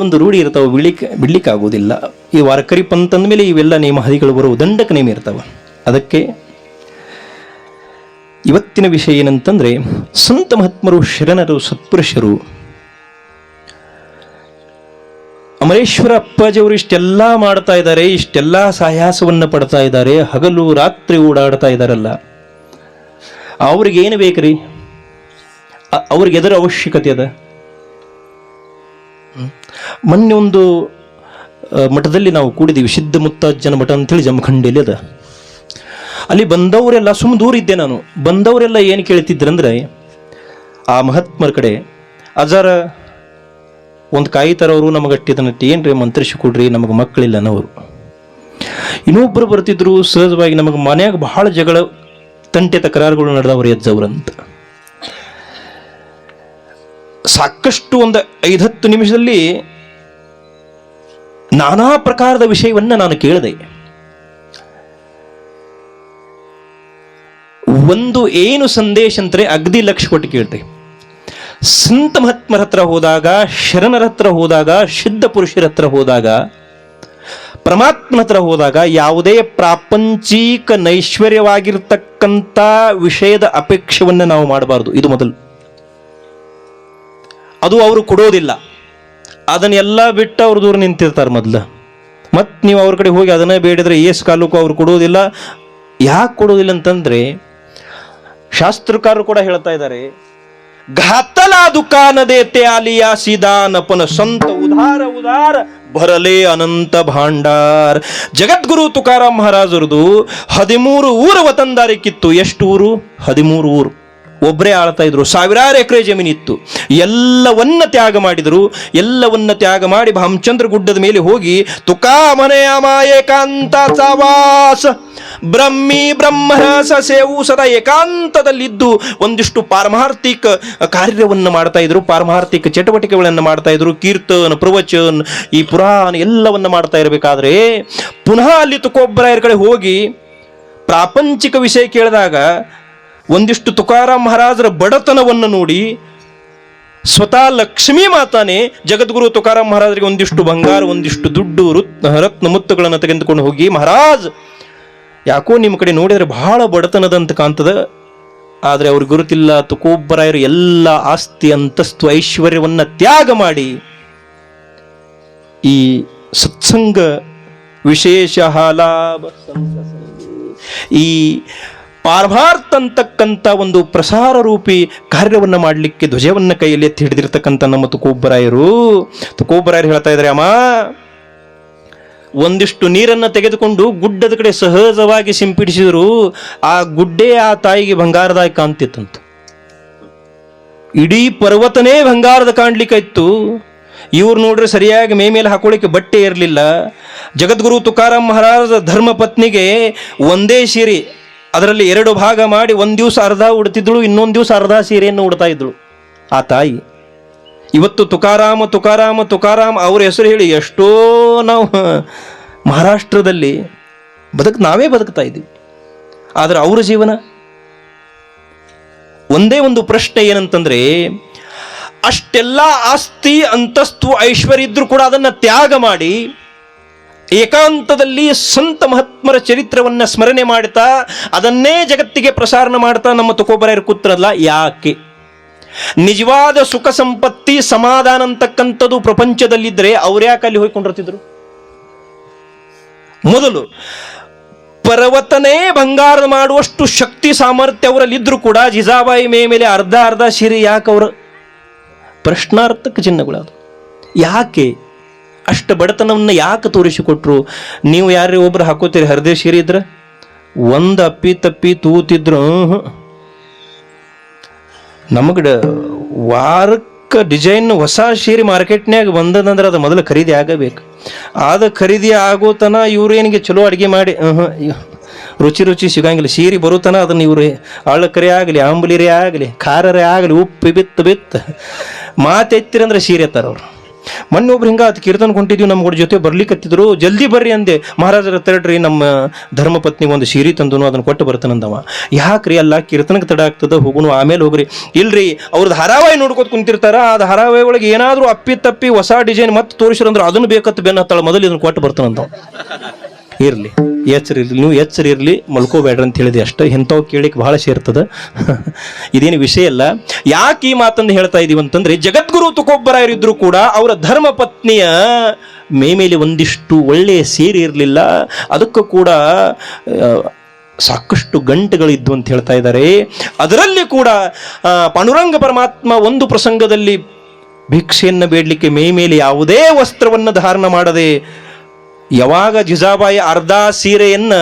ಒಂದು ರೂಢಿ ಇರ್ತಾವೆ, ಬಿಡ್ಲಿಕ್ಕೆ ಆಗೋದಿಲ್ಲ. ಈ ವಾರಕರಿ ಪಂತ್ ಅಂದಮೇಲೆ ಇವೆಲ್ಲ ನೇಮಹಾದಿಗಳು ಬರುವ ದಂಡಕ ನೇಮ ಇರ್ತಾವೆ. ಅದಕ್ಕೆ ಇವತ್ತಿನ ವಿಷಯ ಏನಂತಂದ್ರೆ, ಸಂತ ಮಹಾತ್ಮರು, ಶರಣರು, ಸತ್ಪುರುಷರು, ಅಮರೇಶ್ವರ ಅಪ್ಪಾಜಿಯವರು ಇಷ್ಟೆಲ್ಲ ಮಾಡ್ತಾ ಇದ್ದಾರೆ, ಇಷ್ಟೆಲ್ಲ ಸಾಹಸವನ್ನು ಪಡ್ತಾ ಇದ್ದಾರೆ, ಹಗಲು ರಾತ್ರಿ ಓಡಾಡ್ತಾ ಇದ್ದಾರಲ್ಲ, ಅವ್ರಿಗೆ ಏನು ಬೇಕ್ರಿ? ಅವ್ರಿಗೆ ಎದರ ಅವಶ್ಯಕತೆ ಅದ? ಮೊನ್ನೆ ಒಂದು ಮಠದಲ್ಲಿ ನಾವು ಕೂಡಿದ್ದೀವಿ, ಸಿದ್ಧ ಮುತ್ತಾಜ್ಜನ ಮಠ ಅಂತೇಳಿ ಜಮಖಂಡಿಯಲ್ಲಿ ಅದ. ಅಲ್ಲಿ ಬಂದವರೆಲ್ಲ, ಸುಮ್ಮ ದೂರ ಇದ್ದೆ ನಾನು, ಬಂದವರೆಲ್ಲ ಏನು ಕೇಳ್ತಿದ್ರಂದ್ರೆ, ಆ ಮಹಾತ್ಮರ ಕಡೆ ಅಜಾರ ಒಂದು ಕಾಯಿ ತರವರು ನಮಗೆ ಅಟ್ಟಿದನಟ್ಟಿ ಏನ್ರಿ ಮಂತ್ರಿಸಿ ಕೊಡ್ರಿ, ನಮಗೆ ಮಕ್ಕಳಿಲ್ಲ ಅನ್ನೋರು. ಇನ್ನೊಬ್ಬರು ಬರ್ತಿದ್ರು ಸಹಜವಾಗಿ, ನಮಗೆ ಮನ್ಯಾಗ ಬಹಳ ಜಗಳ ತಂಟೆ ತಕರಾರುಗಳು ನಡೆದವ್ರು ಎಜ್ಜವ್ರಂತ. ಸಾಕಷ್ಟು ಒಂದು 5-10 ನಿಮಿಷದಲ್ಲಿ ನಾನಾ ಪ್ರಕಾರದ ವಿಷಯವನ್ನ ನಾನು ಕೇಳಿದೆ. ಒಂದು ಏನು ಸಂದೇಶ ಅಂದ್ರೆ ಅಗದಿ ಲಕ್ಷ ಕೊಟ್ಟು ಕೇಳ್ತೆ. ಸಂತ ಮಹಾತ್ಮರ ಹತ್ರ ಹೋದಾಗ, ಶರಣರ ಹತ್ರ ಹೋದಾಗ, ಸಿದ್ಧ ಪುರುಷರ ಹತ್ರ ಹೋದಾಗ, ಪರಮಾತ್ಮನ ಹತ್ರ ಹೋದಾಗ ಯಾವುದೇ ಪ್ರಾಪಂಚಿಕ ನೈಶ್ವರ್ಯವಾಗಿರ್ತಕ್ಕಂಥ ವಿಷಯದ ಅಪೇಕ್ಷೆಯನ್ನು ನಾವು ಮಾಡಬಾರ್ದು. ಇದು ಮೊದಲು. ಅದು ಅವರು ಕೊಡೋದಿಲ್ಲ, ಅದನ್ನೆಲ್ಲ ಬಿಟ್ಟು ಅವ್ರು ದೂರ ನಿಂತಿರ್ತಾರೆ ಮೊದಲು. ಮತ್ತು ನೀವು ಅವ್ರ ಕಡೆ ಹೋಗಿ ಅದನ್ನೇ ಬೇಡಿದ್ರೆ ಏಸು ಕಾಲಕ್ಕೂ ಅವ್ರು ಕೊಡೋದಿಲ್ಲ. ಯಾಕೆ ಕೊಡೋದಿಲ್ಲ ಅಂತಂದ್ರೆ, ಶಾಸ್ತ್ರಕಾರರು ಕೂಡ ಹೇಳ್ತಾ ಇದ್ದಾರೆ, ಘಾತಲ ದುಕಾನ ದೇತೆ ಆಲಿಯಾ ಸಿದಾನಪನ ಸಂತ ಉದಾರ ಉದಾರ ಭರಲೆ ಅನಂತ ಭಾಂಡಾರ್. ಜಗದ್ಗುರು ತುಕಾರಾಮ್ ಮಹಾರಾಜರದು 13 ಊರ ವತಂದಾರಿಕಿತ್ತು. ಎಷ್ಟು ಊರು? 13 ಊರು. ಒಬ್ಬರೇ ಆಳ್ತಾ ಇದ್ರು, ಸಾವಿರಾರು ಎಕರೆ ಜಮೀನಿತ್ತು. ಎಲ್ಲವನ್ನ ತ್ಯಾಗ ಮಾಡಿದರು. ಎಲ್ಲವನ್ನ ತ್ಯಾಗ ಮಾಡಿ ಭಾಮಚಂದ್ರ ಗುಡ್ಡದ ಮೇಲೆ ಹೋಗಿ ತುಕಾ ಮನೆಯ ಏಕಾಂತ ಸವಾಸ ಬ್ರಹ್ಮಿ ಬ್ರಹ್ಮರಸ ಸೇವು ಸದಾ ಏಕಾಂತದಲ್ಲಿದ್ದು ಒಂದಿಷ್ಟು ಪಾರಮಾರ್ಥಿಕ ಕಾರ್ಯವನ್ನು ಮಾಡ್ತಾ ಇದ್ರು, ಪಾರಮಾರ್ಥಿಕ ಚಟುವಟಿಕೆಗಳನ್ನು ಮಾಡ್ತಾ ಇದ್ರು. ಕೀರ್ತನ, ಪ್ರವಚನ, ಈ ಪುರಾಣ ಎಲ್ಲವನ್ನ ಮಾಡ್ತಾ ಇರಬೇಕಾದ್ರೆ ಪುನಃ ಅಲ್ಲಿ ತುಕೋಬ್ಬರಾಯರ ಕಡೆ ಹೋಗಿ ಪ್ರಾಪಂಚಿಕ ವಿಷಯ ಕೇಳಿದಾಗ ಒಂದಿಷ್ಟು ತುಕಾರಾಮ್ ಮಹಾರಾಜರ ಬಡತನವನ್ನು ನೋಡಿ ಸ್ವತಃ ಲಕ್ಷ್ಮೀ ಮಾತಾನೆ ಜಗದ್ಗುರು ತುಕಾರಾಮ್ ಮಹಾರಾಜರಿಗೆ ಒಂದಿಷ್ಟು ಬಂಗಾರ, ಒಂದಿಷ್ಟು ದುಡ್ಡು, ರತ್ನ ಮುತ್ತುಗಳನ್ನು ತೆಗೆದುಕೊಂಡು ಹೋಗಿ, ಮಹಾರಾಜ್ ಯಾಕೋ ನಿಮ್ಮ ಕಡೆ ನೋಡಿದರೆ ಬಹಳ ಬಡತನದಂತ ಕಾಣ್ತದ, ಆದರೆ ಅವ್ರಿಗೆ ಗುರುತಿಲ್ಲ, ತುಕೋಬ್ಬರಾಯರು ಎಲ್ಲ ಆಸ್ತಿ, ಅಂತಸ್ತು, ಐಶ್ವರ್ಯವನ್ನ ತ್ಯಾಗ ಮಾಡಿ ಈ ಸತ್ಸಂಗ ವಿಶೇಷ ಲಾಭ ಈ ಪಾರಮಾರ್ಥ ಅಂತಕ್ಕಂಥ ಒಂದು ಪ್ರಸಾರ ರೂಪಿ ಕಾರ್ಯವನ್ನು ಮಾಡಲಿಕ್ಕೆ ಧ್ವಜವನ್ನು ಕೈಯಲ್ಲಿ ಎತ್ತಿ ಹಿಡಿದಿರ್ತಕ್ಕಂಥ ನಮ್ಮ ತುಕೋಬ್ಬರಾಯರು ಹೇಳ್ತಾ ಇದ್ದಾರೆ, ಅಮ್ಮ ಒಂದಿಷ್ಟು ನೀರನ್ನು ತೆಗೆದುಕೊಂಡು ಗುಡ್ಡದ ಕಡೆ ಸಹಜವಾಗಿ ಸಿಂಪಡಿಸಿದ್ರು. ಆ ಗುಡ್ಡೆ ಆ ತಾಯಿಗೆ ಬಂಗಾರದಾಗಿ ಕಾಣ್ತಿತ್ತಂತ. ಇಡೀ ಪರ್ವತನೇ ಬಂಗಾರದ ಕಾಣ್ಲಿಕ್ಕೆ ಇತ್ತು. ಇವ್ರು ನೋಡ್ರೆ ಸರಿಯಾಗಿ ಮೇಲೆ ಹಾಕೊಳ್ಳಿಕ್ಕೆ ಬಟ್ಟೆ ಇರಲಿಲ್ಲ. ಜಗದ್ಗುರು ತುಕಾರಾಮ್ ಮಹಾರಾಜ ಧರ್ಮ ಪತ್ನಿಗೆ ಒಂದೇ ಸೀರೆ, ಅದರಲ್ಲಿ 2 ಭಾಗ ಮಾಡಿ ಒಂದು ದಿವಸ ಅರ್ಧ ಉಡ್ತಿದ್ಳು, ಇನ್ನೊಂದು ದಿವಸ ಅರ್ಧ ಸೀರೆಯನ್ನು ಉಡ್ತಾ ಇದ್ಳು ಆ ತಾಯಿ. ಇವತ್ತು ತುಕಾರಾಮ ತುಕಾರಾಮ ತುಕಾರಾಮ್ ಅವ್ರ ಹೆಸರು ಹೇಳಿ ಎಷ್ಟೋ ನಾವು ಮಹಾರಾಷ್ಟ್ರದಲ್ಲಿ ನಾವೇ ಬದುಕ್ತಾ ಇದ್ದೀವಿ. ಆದರೆ ಅವರ ಜೀವನ ಒಂದೇ ಒಂದು ಪ್ರಶ್ನೆ ಏನಂತಂದ್ರೆ, ಅಷ್ಟೆಲ್ಲ ಆಸ್ತಿ, ಅಂತಸ್ತು, ಐಶ್ವರ್ಯ ಇದ್ರೂ ಕೂಡ ಅದನ್ನ ತ್ಯಾಗ ಮಾಡಿ ಏಕಾಂತದಲ್ಲಿ ಸಂತ ಮಹಾತ್ಮರ ಚರಿತ್ರವನ್ನ ಸ್ಮರಣೆ ಮಾಡ್ತಾ ಅದನ್ನೇ ಜಗತ್ತಿಗೆ ಪ್ರಸಾರ ಮಾಡ್ತಾ ನಮ್ಮ ತುಕೋಬ್ಬರಾಯರು ಕೂತ್ರಲ್ಲ. ಯಾಕೆ? ನಿಜವಾದ ಸುಖ ಸಂಪತ್ತಿ, ಸಮಾಧಾನ ಅಂತಕ್ಕಂಥದ್ದು ಪ್ರಪಂಚದಲ್ಲಿದ್ದರೆ ಅವ್ರು ಯಾಕೆ ಅಲ್ಲಿ ಹೋಗ್ಕೊಂಡಿರ್ತಿದ್ರು? ಮೊದಲು ಪರ್ವತನೇ ಬಂಗಾರ ಮಾಡುವಷ್ಟು ಶಕ್ತಿ ಸಾಮರ್ಥ್ಯ ಅವರಲ್ಲಿದ್ದರೂ ಕೂಡ ಜಿಜಾಬಾಯಿ ಮೇಲೆ ಅರ್ಧ ಸೀರೆ ಯಾಕೆ? ಅವರು ಪ್ರಶ್ನಾರ್ಥಕ ಚಿಹ್ನೆಗಳದು. ಯಾಕೆ ಅಷ್ಟು ಬಡತನವನ್ನು ಯಾಕೆ ತೋರಿಸಿಕೊಟ್ರು? ನೀವು ಯಾರೇ ಒಬ್ರು ಹಾಕೋತೀರಿ ಹರಿದೇ ಸೀರೆ ಇದ್ರೆ, ಒಂದು ಅಪ್ಪಿ ತಪ್ಪಿ ತೂತಿದ್ರು ನಮಗೆ ವಾರಕ್ಕೆ ಡಿಸೈನ್ ಹೊಸ ಸೀರೆ ಮಾರ್ಕೆಟ್ನ್ಯಾಗ ಬಂದದಂದ್ರೆ ಅದು ಮೊದಲು ಖರೀದಿ ಆಗಬೇಕು. ಆದ ಖರೀದಿ ಆಗೋತನ ಇವ್ರು ಏನಿಗೆ ಚಲೋ ಅಡುಗೆ ಮಾಡಿ ರುಚಿ ಸಿಗಂಗಿಲ್ಲ. ಸೀರೆ ಬರುತ್ತಾನ ಅದನ್ನು ಇವ್ರು ಅಳ್ಳಕರೆ ಆಗಲಿ, ಆಂಬುಲಿರೇ ಆಗಲಿ, ಖಾರರೇ ಆಗಲಿ, ಉಪ್ಪು ಬಿತ್ತು ಮಾತೆತ್ತಿರಂದ್ರೆ ಸೀರೆ ಎತ್ತಾರ ಅವ್ರು. ಮೊನ್ನೆ ಒಬ್ರು ಹಿಂಗ ಅದು ಕೀರ್ತನ ಕೊಂಡಿದ್ವಿ, ನಮ್ಗಳ ಜೊತೆ ಬರ್ಲಿಕ್ಕತ್ತಿದ್ರು. ಜಲ್ದಿ ಬರ್ರಿ ಅಂದೆ. ಮಹಾರಾಜರ ತಡ್ರಿ, ನಮ್ಮ ಧರ್ಮಪತ್ನಿಗೆ ಒಂದು ಸೀರೆ ತಂದನು, ಅದನ್ನ ಕೊಟ್ಟು ಬರ್ತಾನಂದವ. ಯಾಕ್ರಿ ಅಲ್ಲ ಕೀರ್ತನಕ್ಕೆ ತಡ ಆಗ್ತದ, ಹೋಗುನು ಆಮೇಲೆ ಹೋಗ್ರಿ. ಇಲ್ರಿ, ಅವ್ರದ್ದು ಧಾರಾವಾಹಿ ನೋಡ್ಕೋತ ಕುಂತಿರ್ತಾರ. ಆ ಧಾರಾವಾಹಿ ಒಳಗೆ ಏನಾದ್ರೂ ಅಪ್ಪಿ ತಪ್ಪಿ ಹೊಸ ಡಿಸೈನ್ ಮತ್ತೆ ತೋರಿಸಿರಂದ್ರೆ ಅದನ್ನು ಬೇಕತ್ತು ಬೆನ್ನ ಹತ್ತಾಳ, ಮೊದಲು ಇದನ್ನ ಕೊಟ್ಟು ಬರ್ತಾನಂತ. ಇರ್ಲಿ, ಎಚ್ಚರಿರ್ಲಿ, ನೀವು ಎಚ್ಚರಿರ್ಲಿ, ಮಲ್ಕೋಬೇಡ್ರಿ ಅಂತ ಹೇಳಿದೆ ಅಷ್ಟೇ. ಇಂಥವು ಕೇಳಿಕ್ ಬಹಳ ಸೇರ್ತದ. ಇದೇನು ವಿಷಯ ಅಲ್ಲ. ಯಾಕೆ ಈ ಮಾತನ್ನು ಹೇಳ್ತಾ ಇದೀವಿ ಅಂತಂದ್ರೆ, ಜಗದ್ಗುರು ತುಕೋಬರಾಯರಿದ್ರು ಕೂಡ ಅವರ ಧರ್ಮ ಪತ್ನಿಯ ಮೇಲೆ ಒಂದಿಷ್ಟು ಒಳ್ಳೆಯ ಸೀರೆ ಇರಲಿಲ್ಲ. ಅದಕ್ಕೂ ಕೂಡ ಸಾಕಷ್ಟು ಗಂಟೆಗಳಿದ್ವು ಅಂತ ಹೇಳ್ತಾ ಇದ್ದಾರೆ. ಅದರಲ್ಲಿ ಕೂಡ ಪಾಂಡುರಂಗ ಪರಮಾತ್ಮ ಒಂದು ಪ್ರಸಂಗದಲ್ಲಿ ಭಿಕ್ಷೆಯನ್ನು ಬೇಡಲಿಕ್ಕೆ ಮೇಲೆ ಯಾವುದೇ ವಸ್ತ್ರವನ್ನು ಧಾರಣ ಮಾಡದೆ, ಯಾವಾಗ ಜಿಜಾಬಾಯಿ ಅರ್ಧ ಸೀರೆಯನ್ನ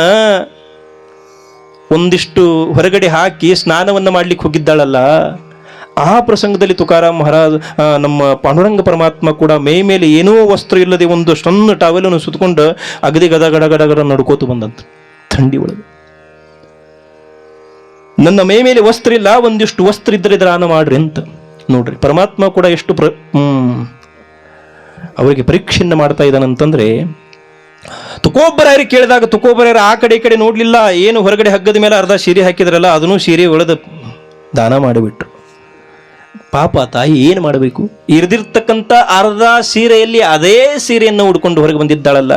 ಒಂದಿಷ್ಟು ಹೊರಗಡೆ ಹಾಕಿ ಸ್ನಾನವನ್ನು ಮಾಡ್ಲಿಕ್ಕೆ ಹೋಗಿದ್ದಾಳಲ್ಲ, ಆ ಪ್ರಸಂಗದಲ್ಲಿ ತುಕಾರಾಮ್ ಮಹಾರಾಜ್ ನಮ್ಮ ಪಾಂಡುರಂಗ ಪರಮಾತ್ಮ ಕೂಡ ಮೇಲೆ ಏನೋ ವಸ್ತ್ರ ಇಲ್ಲದೆ ಒಂದು ಸಣ್ಣ ಟಾವೆಲನ್ನು ಸುತ್ತಕೊಂಡು ಅಗದಿ ಗದ ಗಡ ಗಡ ಗಡ ನಡ್ಕೋತು ಬಂದಂತ ಥಂಡಿ ಒಳಗೆ. ನನ್ನ ಮೇಲೆ ವಸ್ತ್ರ ಇಲ್ಲ, ಒಂದಿಷ್ಟು ವಸ್ತ್ರ ಇದ್ರೆ ದಾನ ಮಾಡ್ರಿ ಅಂತ. ನೋಡ್ರಿ, ಪರಮಾತ್ಮ ಕೂಡ ಎಷ್ಟು ಅವರಿಗೆ ಪರೀಕ್ಷೆಯನ್ನು ಮಾಡ್ತಾ ಇದ್ದಾನಂತಂದ್ರೆ, ತುಕೋಬರಾಯರು ಕೇಳಿದಾಗ ತುಕೋಬರಾಯರು ಆ ಕಡೆ ಈ ಕಡೆ ನೋಡ್ಲಿಲ್ಲ. ಏನು ಹೊರಗಡೆ ಹಗ್ಗದ ಮೇಲೆ ಅರ್ಧ ಸೀರೆ ಹಾಕಿದ್ರಲ್ಲ, ಅದನ್ನು ಸೀರೆ ಒಳದ ದಾನ ಮಾಡಿಬಿಟ್ರು. ಪಾಪ ತಾಯಿ ಏನು ಮಾಡಬೇಕು? ಇರ್ದಿರ್ತಕ್ಕಂಥ ಅರ್ಧ ಸೀರೆಯಲ್ಲಿ ಅದೇ ಸೀರೆಯನ್ನು ಉಡ್ಕೊಂಡು ಹೊರಗೆ ಬಂದಿದ್ದಾಳಲ್ಲ.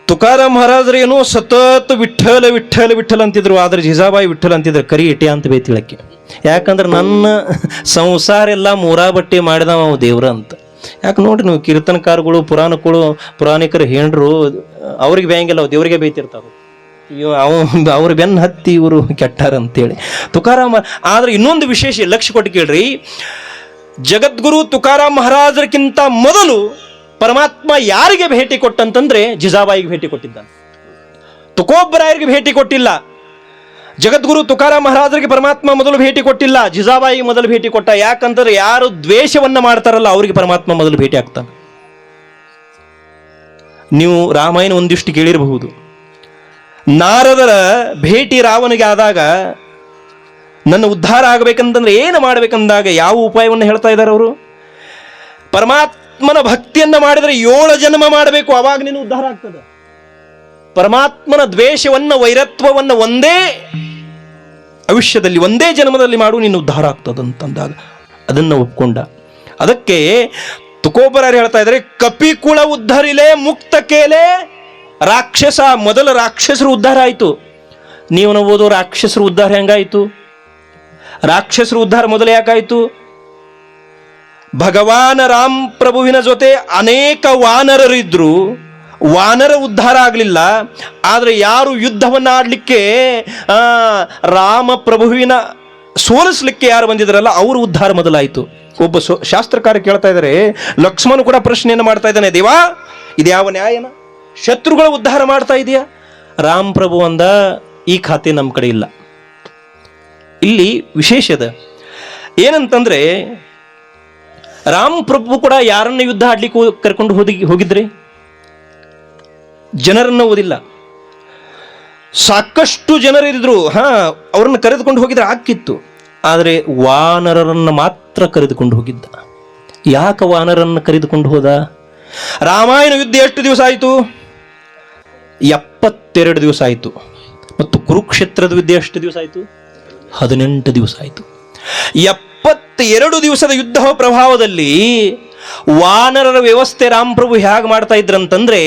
ತುಕಾರಾಮ್ ಮಹಾರಾಜರು ಏನೋ ಸತತ್ ವಿಠ್ಠಲ ವಿಠ್ಠಲ ವಿಠ್ಠಲ ಅಂತಿದ್ರು, ಆದ್ರೆ ಜಿಜಾಬಾಯಿ ವಿಠ್ಠಲ ಅಂತಿದ್ರು. ಕರಿ ಇಟೆ ಅಂತ ಬೇತಿಳಕ್ಕೆ. ಯಾಕಂದ್ರೆ ನನ್ನ ಸಂಸಾರ ಎಲ್ಲ ಮೂರಾ ಬಟ್ಟೆ ಮಾಡಿದವ ಅವ ದೇವ್ರ ಅಂತ. ಯಾಕೆ ನೋಡ್ರಿ, ನೀವು ಕೀರ್ತನಕಾರಗಳು ಪುರಾಣಿಕರು ಹೇಂಡ್ರು ಅವ್ರಿಗೆ ಬೇಯಂಗಿಲ್ಲ, ಅವು ದೇವ್ರಿಗೆ ಬೇಯ್ತಿರ್ತಾವ. ಅಯ್ಯೋ ಅವ್ರ ಬೆನ್ನ ಹತ್ತಿ ಇವರು ಕೆಟ್ಟಾರ ಅಂತೇಳಿ ತುಕಾರಾಮ. ಆದ್ರೆ ಇನ್ನೊಂದು ವಿಶೇಷ ಲಕ್ಷ್ಯ ಕೊಟ್ಟು ಕೇಳ್ರಿ, ಜಗದ್ಗುರು ತುಕಾರಾಮ್ ಮಹಾರಾಜರಿಗಿಂತ ಮೊದಲು ಪರಮಾತ್ಮ ಯಾರಿಗೆ ಭೇಟಿ ಕೊಟ್ಟಂತಂದ್ರೆ ಜಿಜಾಬಾಯಿಗೆ ಭೇಟಿ ಕೊಟ್ಟಿದ್ದಾನೆ. ತುಕೋಬರಾಯರಿಗೆ ಭೇಟಿ ಕೊಟ್ಟಿಲ್ಲ. ಜಗದ್ಗುರು ತುಕಾರಾಮ್ ಮಹಾರಾಜರಿಗೆ ಪರಮಾತ್ಮ ಮೊದಲು ಭೇಟಿ ಕೊಟ್ಟಿಲ್ಲ, ಜಿಜಾಬಾಯಿಗೆ ಮೊದಲು ಭೇಟಿ ಕೊಟ್ಟ. ಯಾಕಂದ್ರೆ ಯಾರು ದ್ವೇಷವನ್ನ ಮಾಡ್ತಾರಲ್ಲ ಅವರಿಗೆ ಪರಮಾತ್ಮ ಮೊದಲು ಭೇಟಿ ಆಗ್ತಾನೆ. ನೀವು ರಾಮಾಯಣ ಒಂದಿಷ್ಟು ಕೇಳಿರಬಹುದು. ನಾರದರ ಭೇಟಿ ರಾವನಿಗೆ ಆದಾಗ, ನನ್ನ ಉದ್ಧಾರ ಆಗಬೇಕಂತಂದ್ರೆ ಏನು ಮಾಡಬೇಕಂದಾಗ ಯಾವ ಉಪಾಯವನ್ನು ಹೇಳ್ತಾ ಇದ್ದಾರೆ ಅವರು? ಪರಮಾತ್ಮನ ಭಕ್ತಿಯನ್ನ ಮಾಡಿದರೆ 7 ಜನ್ಮ ಮಾಡಬೇಕು, ಅವಾಗ ನೀನು ಉದ್ಧಾರ ಆಗ್ತದೆ. ಪರಮಾತ್ಮನ ದ್ವೇಷವನ್ನ ವೈರತ್ವವನ್ನ ಒಂದೇ ಆಯುಷ್ಯದಲ್ಲಿ ಒಂದೇ ಜನ್ಮದಲ್ಲಿ ಮಾಡು, ನೀನು ಉದ್ಧಾರ ಆಗ್ತದಂತಂದಾಗ ಅದನ್ನ ಒಪ್ಕೊಂಡ. ಅದಕ್ಕೆ ತುಕೋಬರಾಯರು ಹೇಳ್ತಾ ಇದ್ದಾರೆ, ಕಪಿಕುಳ ಉದ್ಧರಿಲೆ ಮುಕ್ತ ಕೇಲೆ ರಾಕ್ಷಸ. ಮೊದಲ ರಾಕ್ಷಸರು ಉದ್ಧಾರ ಆಯಿತು. ನೀವು ನೋಬೋದು ರಾಕ್ಷಸರು ಉದ್ಧಾರ ಹೆಂಗಾಯಿತು? ರಾಕ್ಷಸರು ಉದ್ಧಾರ ಮೊದಲು ಯಾಕಾಯಿತು? ಭಗವಾನ ರಾಮ್ ಪ್ರಭುವಿನ ಜೊತೆ ಅನೇಕ ವಾನರರಿದ್ರು, ವಾನರ ಉದ್ಧಾರ ಆಗಲಿಲ್ಲ. ಆದರೆ ಯಾರು ಯುದ್ಧವನ್ನು ಆಡಲಿಕ್ಕೆ ರಾಮ ಪ್ರಭುವಿನ ಸೋಲಿಸ್ಲಿಕ್ಕೆ ಯಾರು ಬಂದಿದ್ರಲ್ಲ ಅವರು ಉದ್ಧಾರ ಮೊದಲಾಯಿತು. ಒಬ್ಬ ಶಾಸ್ತ್ರಕಾರ ಕೇಳ್ತಾ ಇದ್ದಾರೆ, ಲಕ್ಷ್ಮಣ ಕೂಡ ಪ್ರಶ್ನೆಯನ್ನು ಮಾಡ್ತಾ ಇದ್ದಾನೆ, ದೇವಾ ಇದು ಯಾವ ನ್ಯಾಯನ? ಶತ್ರುಗಳ ಉದ್ಧಾರ ಮಾಡ್ತಾ ಇದೆಯಾ? ರಾಮ್ ಪ್ರಭು ಅಂದ, ಈ ಖಾತೆ ನಮ್ಮ ಕಡೆ ಇಲ್ಲ. ಇಲ್ಲಿ ವಿಶೇಷದ ಏನಂತಂದ್ರೆ, ರಾಮ್ ಪ್ರಭು ಕೂಡ ಯಾರನ್ನ ಯುದ್ಧ ಆಡ್ಲಿಕ್ಕೆ ಕರ್ಕೊಂಡು ಹೋಗಿದ್ರಿ? ಜನರನ್ನ ಓದಿಲ್ಲ. ಸಾಕಷ್ಟು ಜನರಿದ್ರು, ಅವ್ರನ್ನ ಕರೆದುಕೊಂಡು ಹೋಗಿದ್ರೆ ಆಗ್ತಿತ್ತು. ಆದರೆ ವಾನರರನ್ನ ಮಾತ್ರ ಕರೆದುಕೊಂಡು ಹೋಗಿದ್ದ. ಯಾಕೆ ವಾನರನ್ನ ಕರೆದುಕೊಂಡು ಹೋದ? ರಾಮಾಯಣ ಯುದ್ಧ ಎಷ್ಟು ದಿವಸ ಆಯಿತು? 72 ದಿವಸ ಆಯಿತು. ಮತ್ತು ಕುರುಕ್ಷೇತ್ರದ ಯುದ್ಧ ಎಷ್ಟು ದಿವಸ ಆಯಿತು? 18 ದಿವಸ ಆಯಿತು. 72 ದಿವಸದ ಯುದ್ಧ ಪ್ರಭಾವದಲ್ಲಿ ವಾನರರ ವ್ಯವಸ್ಥೆ ರಾಮಪ್ರಭು ಹೇಗೆ ಮಾಡ್ತಾ ಇದ್ರಂತಂದ್ರೆ,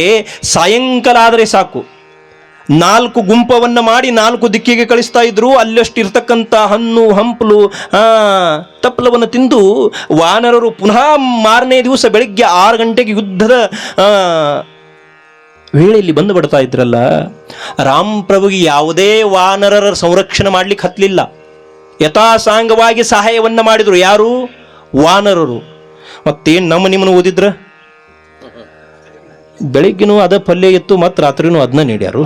ಸಾಯಂಕಾಲ ಆದರೆ ಸಾಕು 4 ಗುಂಪವನ್ನು ಮಾಡಿ 4 ದಿಕ್ಕಿಗೆ ಕಳಿಸ್ತಾ ಇದ್ರು. ಅಲ್ಲಷ್ಟು ಇರ್ತಕ್ಕಂಥ ಹಣ್ಣು ಹಂಪಲು ತಪ್ಪಲವನ್ನು ತಿಂದು ವಾನರರು ಪುನಃ ಮಾರನೇ ದಿವಸ ಬೆಳಿಗ್ಗೆ 6 ಗಂಟೆಗೆ ಯುದ್ಧದ ವೇಳೆಯಲ್ಲಿ ಬಂದು ಬಿಡ್ತಾ ಇದ್ರಲ್ಲ. ರಾಮಪ್ರಭುಗೆ ಯಾವುದೇ ವಾನರರ ಸಂರಕ್ಷಣೆ ಮಾಡ್ಲಿಕ್ಕೆ ಹತ್ತಲಿಲ್ಲ. ಯಥಾಸಾಂಗವಾಗಿ ಸಹಾಯವನ್ನ ಮಾಡಿದ್ರು. ಯಾರು? ವಾನರರು. ಮತ್ತೇನು ನಮ್ಮ ನಿಮ್ಮನ್ನು ಓದಿದ್ರ? ಬೆಳಿಗ್ಗೆನೂ ಅದ ಪಲ್ಯ ಇತ್ತು, ಮತ್ತು ರಾತ್ರಿನೂ ಅದನ್ನ ನೀಡ್ಯಾರು.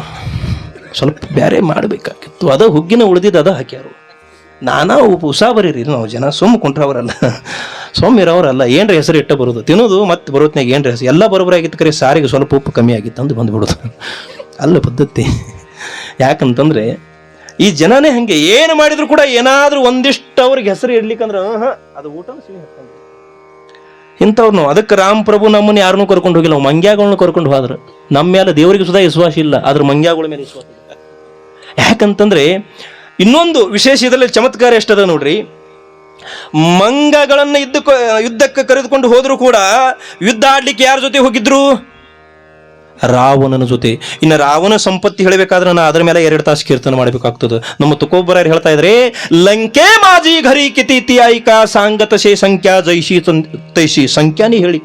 ಸ್ವಲ್ಪ ಬೇರೆ ಮಾಡಬೇಕಾಗಿತ್ತು. ಅದ ಹುಗ್ಗಿನ ಉಳಿದಿದ್ದು ಅದ ಹಾಕ್ಯಾರು. ನಾನಾ ಉಪುಸ ಬರೀರಿ ನಾವು ಜನ ಸುಮ್ಮ ಕುಂಟ್ರವರಲ್ಲ, ಸೌಮ್ಯರವರಲ್ಲ. ಏನ್ರ ಹೆಸರು ಇಟ್ಟ ಬರೋದು, ತಿನ್ನೋದು ಮತ್ತೆ ಬರೋತ್ನಾಗ ಏನ್ರ ಹೆಸರು ಎಲ್ಲ ಬರೋಬ್ಬರ ಆಗಿತ್ತು. ಕರೆ ಸಾರಿಗೆ ಸ್ವಲ್ಪ ಉಪ್ಪು ಕಮ್ಮಿ ಆಗಿತ್ತು ಅಂದು ಬಂದುಬಿಡೋದು. ಅಲ್ಲ ಪದ್ಧತಿ. ಯಾಕಂತಂದ್ರೆ ಈ ಜನನೇ ಹಂಗೆ, ಏನು ಮಾಡಿದ್ರು ಕೂಡ ಏನಾದ್ರೂ ಒಂದಿಷ್ಟು ಅವ್ರಿಗೆ ಹೆಸರು ಇಡ್ಲಿಕ್ಕಂದ್ರೆ ಅದು ಊಟ ಸಿಹಿ ಹಾಕ್ತಾರೆ. ಇಂಥವ್ರು. ಅದಕ್ಕೆ ರಾಮ್ ಪ್ರಭು ನಮ್ಮನ್ನು ಯಾರನ್ನೂ ಕರ್ಕೊಂಡು ಹೋಗಿಲ್ಲ, ಮಂಗ್ಯಾಗಳನ್ನ ಕರ್ಕೊಂಡು ಹೋದ್ರು. ನಮ್ಮ ಮೇಲೆ ದೇವರಿಗೆ ಸುಧಾ ವಿಶ್ವಾಸ ಇಲ್ಲ, ಆದ್ರೆ ಮಂಗ್ಯಾಗಳ ಮೇಲೆ ವಿಶ್ವಾಸ ಇಲ್ಲ. ಯಾಕಂತಂದ್ರೆ ಇನ್ನೊಂದು ವಿಶೇಷ ಇದರಲ್ಲಿ ಚಮತ್ಕಾರ ಎಷ್ಟದ ನೋಡ್ರಿ. ಮಂಗಗಳನ್ನ ಯುದ್ಧಕ್ಕೆ ಕರೆದುಕೊಂಡು ಹೋದ್ರು ಕೂಡ ಯುದ್ಧ ಆಡ್ಲಿಕ್ಕೆ ಯಾರ ಜೊತೆ ಹೋಗಿದ್ರು? ರಾವಣನ ಜೊತೆ. ಇನ್ನು ರಾವಣ ಸಂಪತ್ತಿ ಹೇಳಬೇಕಾದ್ರೆ ನಾ ಅದ್ರ ಮೇಲೆ 2 ತಾಸು ಕೀರ್ತನೆ ಮಾಡಬೇಕಾಗ್ತದೆ. ನಮ್ಮ ತುಕೋಬರ ಹೇಳ್ತಾ ಇದ್ರೆ, ಲಂಕೆ ಮಾಜಿ ಘರಿ ಕಿತಿ ಆಯ್ಕ ಸಾಂಗತ ಶೇ ಸಂಖ್ಯಾ ಜೈಶಿ ತೈಶಿ ಸಂಖ್ಯಾನಿ ಹೇಳಿ.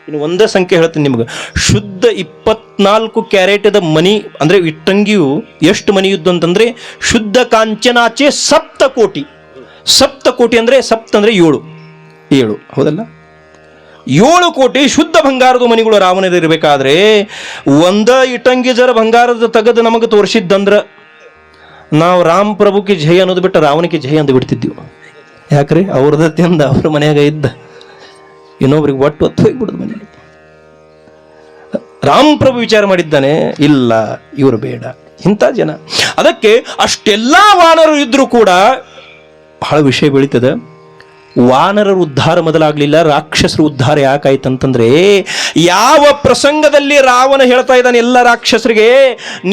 ಇನ್ನು ಒಂದೇ ಸಂಖ್ಯೆ ಹೇಳ್ತೀನಿ ನಿಮ್ಗೆ. ಶುದ್ಧ 24 ಕ್ಯಾರೆಟದ ಮನಿ ಅಂದ್ರೆ ಇಟ್ಟಂಗಿಯು ಎಷ್ಟು ಮನಿ ಇದ್ದು ಅಂತಂದ್ರೆ, ಶುದ್ಧ ಕಾಂಚನಾಚೆ 7 ಕೋಟಿ. 7 ಕೋಟಿ ಅಂದ್ರೆ ಸಪ್ತ ಅಂದ್ರೆ 7 ಹೌದಲ್ಲ? 7 ಕೋಟಿ ಶುದ್ಧ ಬಂಗಾರದ ಮನಿಗಳು ರಾವಣದಿರ್ಬೇಕಾದ್ರೆ ಒಂದ ಇಟ್ಟಂಗಿ ಜರ ಬಂಗಾರದ ತೆಗೆದು ನಮಗೆ ತೋರಿಸಿದ್ದಂದ್ರ ನಾವು ರಾಮ್ ಪ್ರಭುಕ್ಕೆ ಜಯ ಅನ್ನೋದು ಬಿಟ್ಟು ರಾವಣಿಗೆ ಜಯ ಅಂದು ಬಿಡ್ತಿದ್ವಿ. ಯಾಕ್ರಿ? ಅವ್ರದ ತಿಂದ ಅವ್ರ ಮನೆಯಾಗ ಇದ್ದ ಇನ್ನೊಬ್ರಿಗೆ ಒಟ್ಟು ಹೊತ್ತು ಹೋಗ್ಬಿಡುದು ಮನೆಯಲ್ಲಿ. ರಾಮ್ ಪ್ರಭು ವಿಚಾರ ಮಾಡಿದ್ದಾನೆ, ಇಲ್ಲ ಇವರು ಬೇಡ, ಇಂಥ ಜನ. ಅದಕ್ಕೆ ಅಷ್ಟೆಲ್ಲಾ ವಾನರರು ಇದ್ರು ಕೂಡ ಬಹಳ ವಿಷಯ ಬೆಳೀತದೆ. ವಾನರರ ಉದ್ಧಾರ ಮೊದಲಾಗ್ಲಿಲ್ಲ, ರಾಕ್ಷಸರ ಉದ್ಧಾರ ಯಾಕಾಯ್ತಂತಂದ್ರೆ, ಯಾವ ಪ್ರಸಂಗದಲ್ಲಿ ರಾವಣ ಹೇಳ್ತಾ ಇದ್ದಾನೆ ಎಲ್ಲ ರಾಕ್ಷಸರಿಗೆ,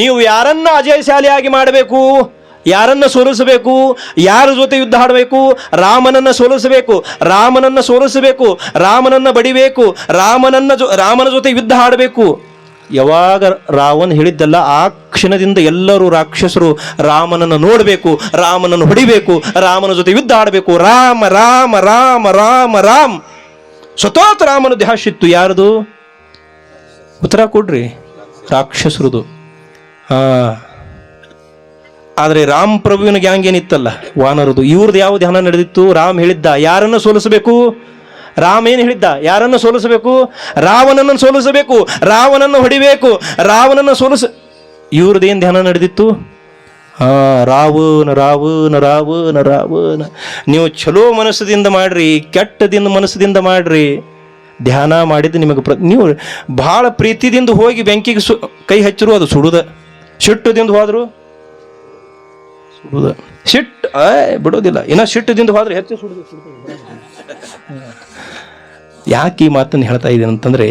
ನೀವು ಯಾರನ್ನ ಅಜಯಶಾಲಿಯಾಗಿ ಮಾಡಬೇಕು, ಯಾರನ್ನ ಸೋಲಿಸಬೇಕು, ಯಾರ ಜೊತೆ ಯುದ್ಧ ಆಡಬೇಕು, ರಾಮನನ್ನ ಸೋಲಿಸಬೇಕು, ರಾಮನನ್ನ ಸೋಲಿಸಬೇಕು, ರಾಮನನ್ನ ಬಡಿಬೇಕು, ರಾಮನ ಜೊತೆ ಯುದ್ಧ ಆಡಬೇಕು. ಯಾವಾಗ ರಾವಣ ಹೇಳಿದ್ದಲ್ಲ ಆ ಕ್ಷಣದಿಂದ ಎಲ್ಲರೂ ರಾಕ್ಷಸರು ರಾಮನನ್ನು ನೋಡಬೇಕು, ರಾಮನನ್ನು ಹೊಡಿಬೇಕು, ರಾಮನ ಜೊತೆ ಯುದ್ಧ ಆಡಬೇಕು. ರಾಮ ರಾಮ ರಾಮ ರಾಮ ರಾಮ್. ಸ್ವತಃ ರಾಮನ ಧ್ಯಾಸಿತ್ತು. ಯಾರದು? ಉತ್ತರ ಕೊಡ್ರಿ. ರಾಕ್ಷಸರದು. ಆದರೆ ರಾಮ್ ಪ್ರಭುವಿನ ಗ್ಯಾಂಗ್ ಏನಿತ್ತಲ್ಲ ವಾನರದು, ಇವ್ರದ್ದು ಯಾವ ಧ್ಯಾನ ನಡೆದಿತ್ತು? ರಾಮ್ ಹೇಳಿದ್ದ ಯಾರನ್ನು ಸೋಲಿಸಬೇಕು, ರಾಮ ಏನು ಹೇಳಿದ್ದ? ಯಾರನ್ನು ಸೋಲಿಸಬೇಕು? ರಾವಣನನ್ನು ಸೋಲಿಸಬೇಕು, ರಾವಣನನ್ನು ಹೊಡಿಬೇಕು, ರಾವಣನನ್ನು ಇವ್ರದ್ದೇನು ಧ್ಯಾನ ನಡೆದಿತ್ತು? ರಾವಣ ರಾವಣ ರಾವಣ ರಾವಣ. ನೀವು ಚಲೋ ಮನಸ್ಸದಿಂದ ಮಾಡ್ರಿ, ಕೆಟ್ಟದಿಂದ ಮನಸ್ಸದಿಂದ ಮಾಡ್ರಿ, ಧ್ಯಾನ ಮಾಡಿದ್ದು ನಿಮಗೆ ನೀವು ಬಹಳ ಪ್ರೀತಿದಿಂದ ಹೋಗಿ ಬೆಂಕಿಗೆ ಕೈ ಹಚ್ಚರು ಅದು ಸುಡುದ, ಸಿಟ್ಟದಿಂದ ಹೋದ್ರು ಸುಡುದ, ಸಿಟ್ಟು ಬಿಡೋದಿಲ್ಲ. ಇನ್ನ ಸಿಟ್ಟದಿಂದ ಹೋದ್ರೆ ಹೆಚ್ಚು ಸುಡುದು. ಯಾಕೆ ಈ ಮಾತನ್ನು ಹೇಳ್ತಾ ಇದ್ದೇನೆ ಅಂತಂದ್ರೆ,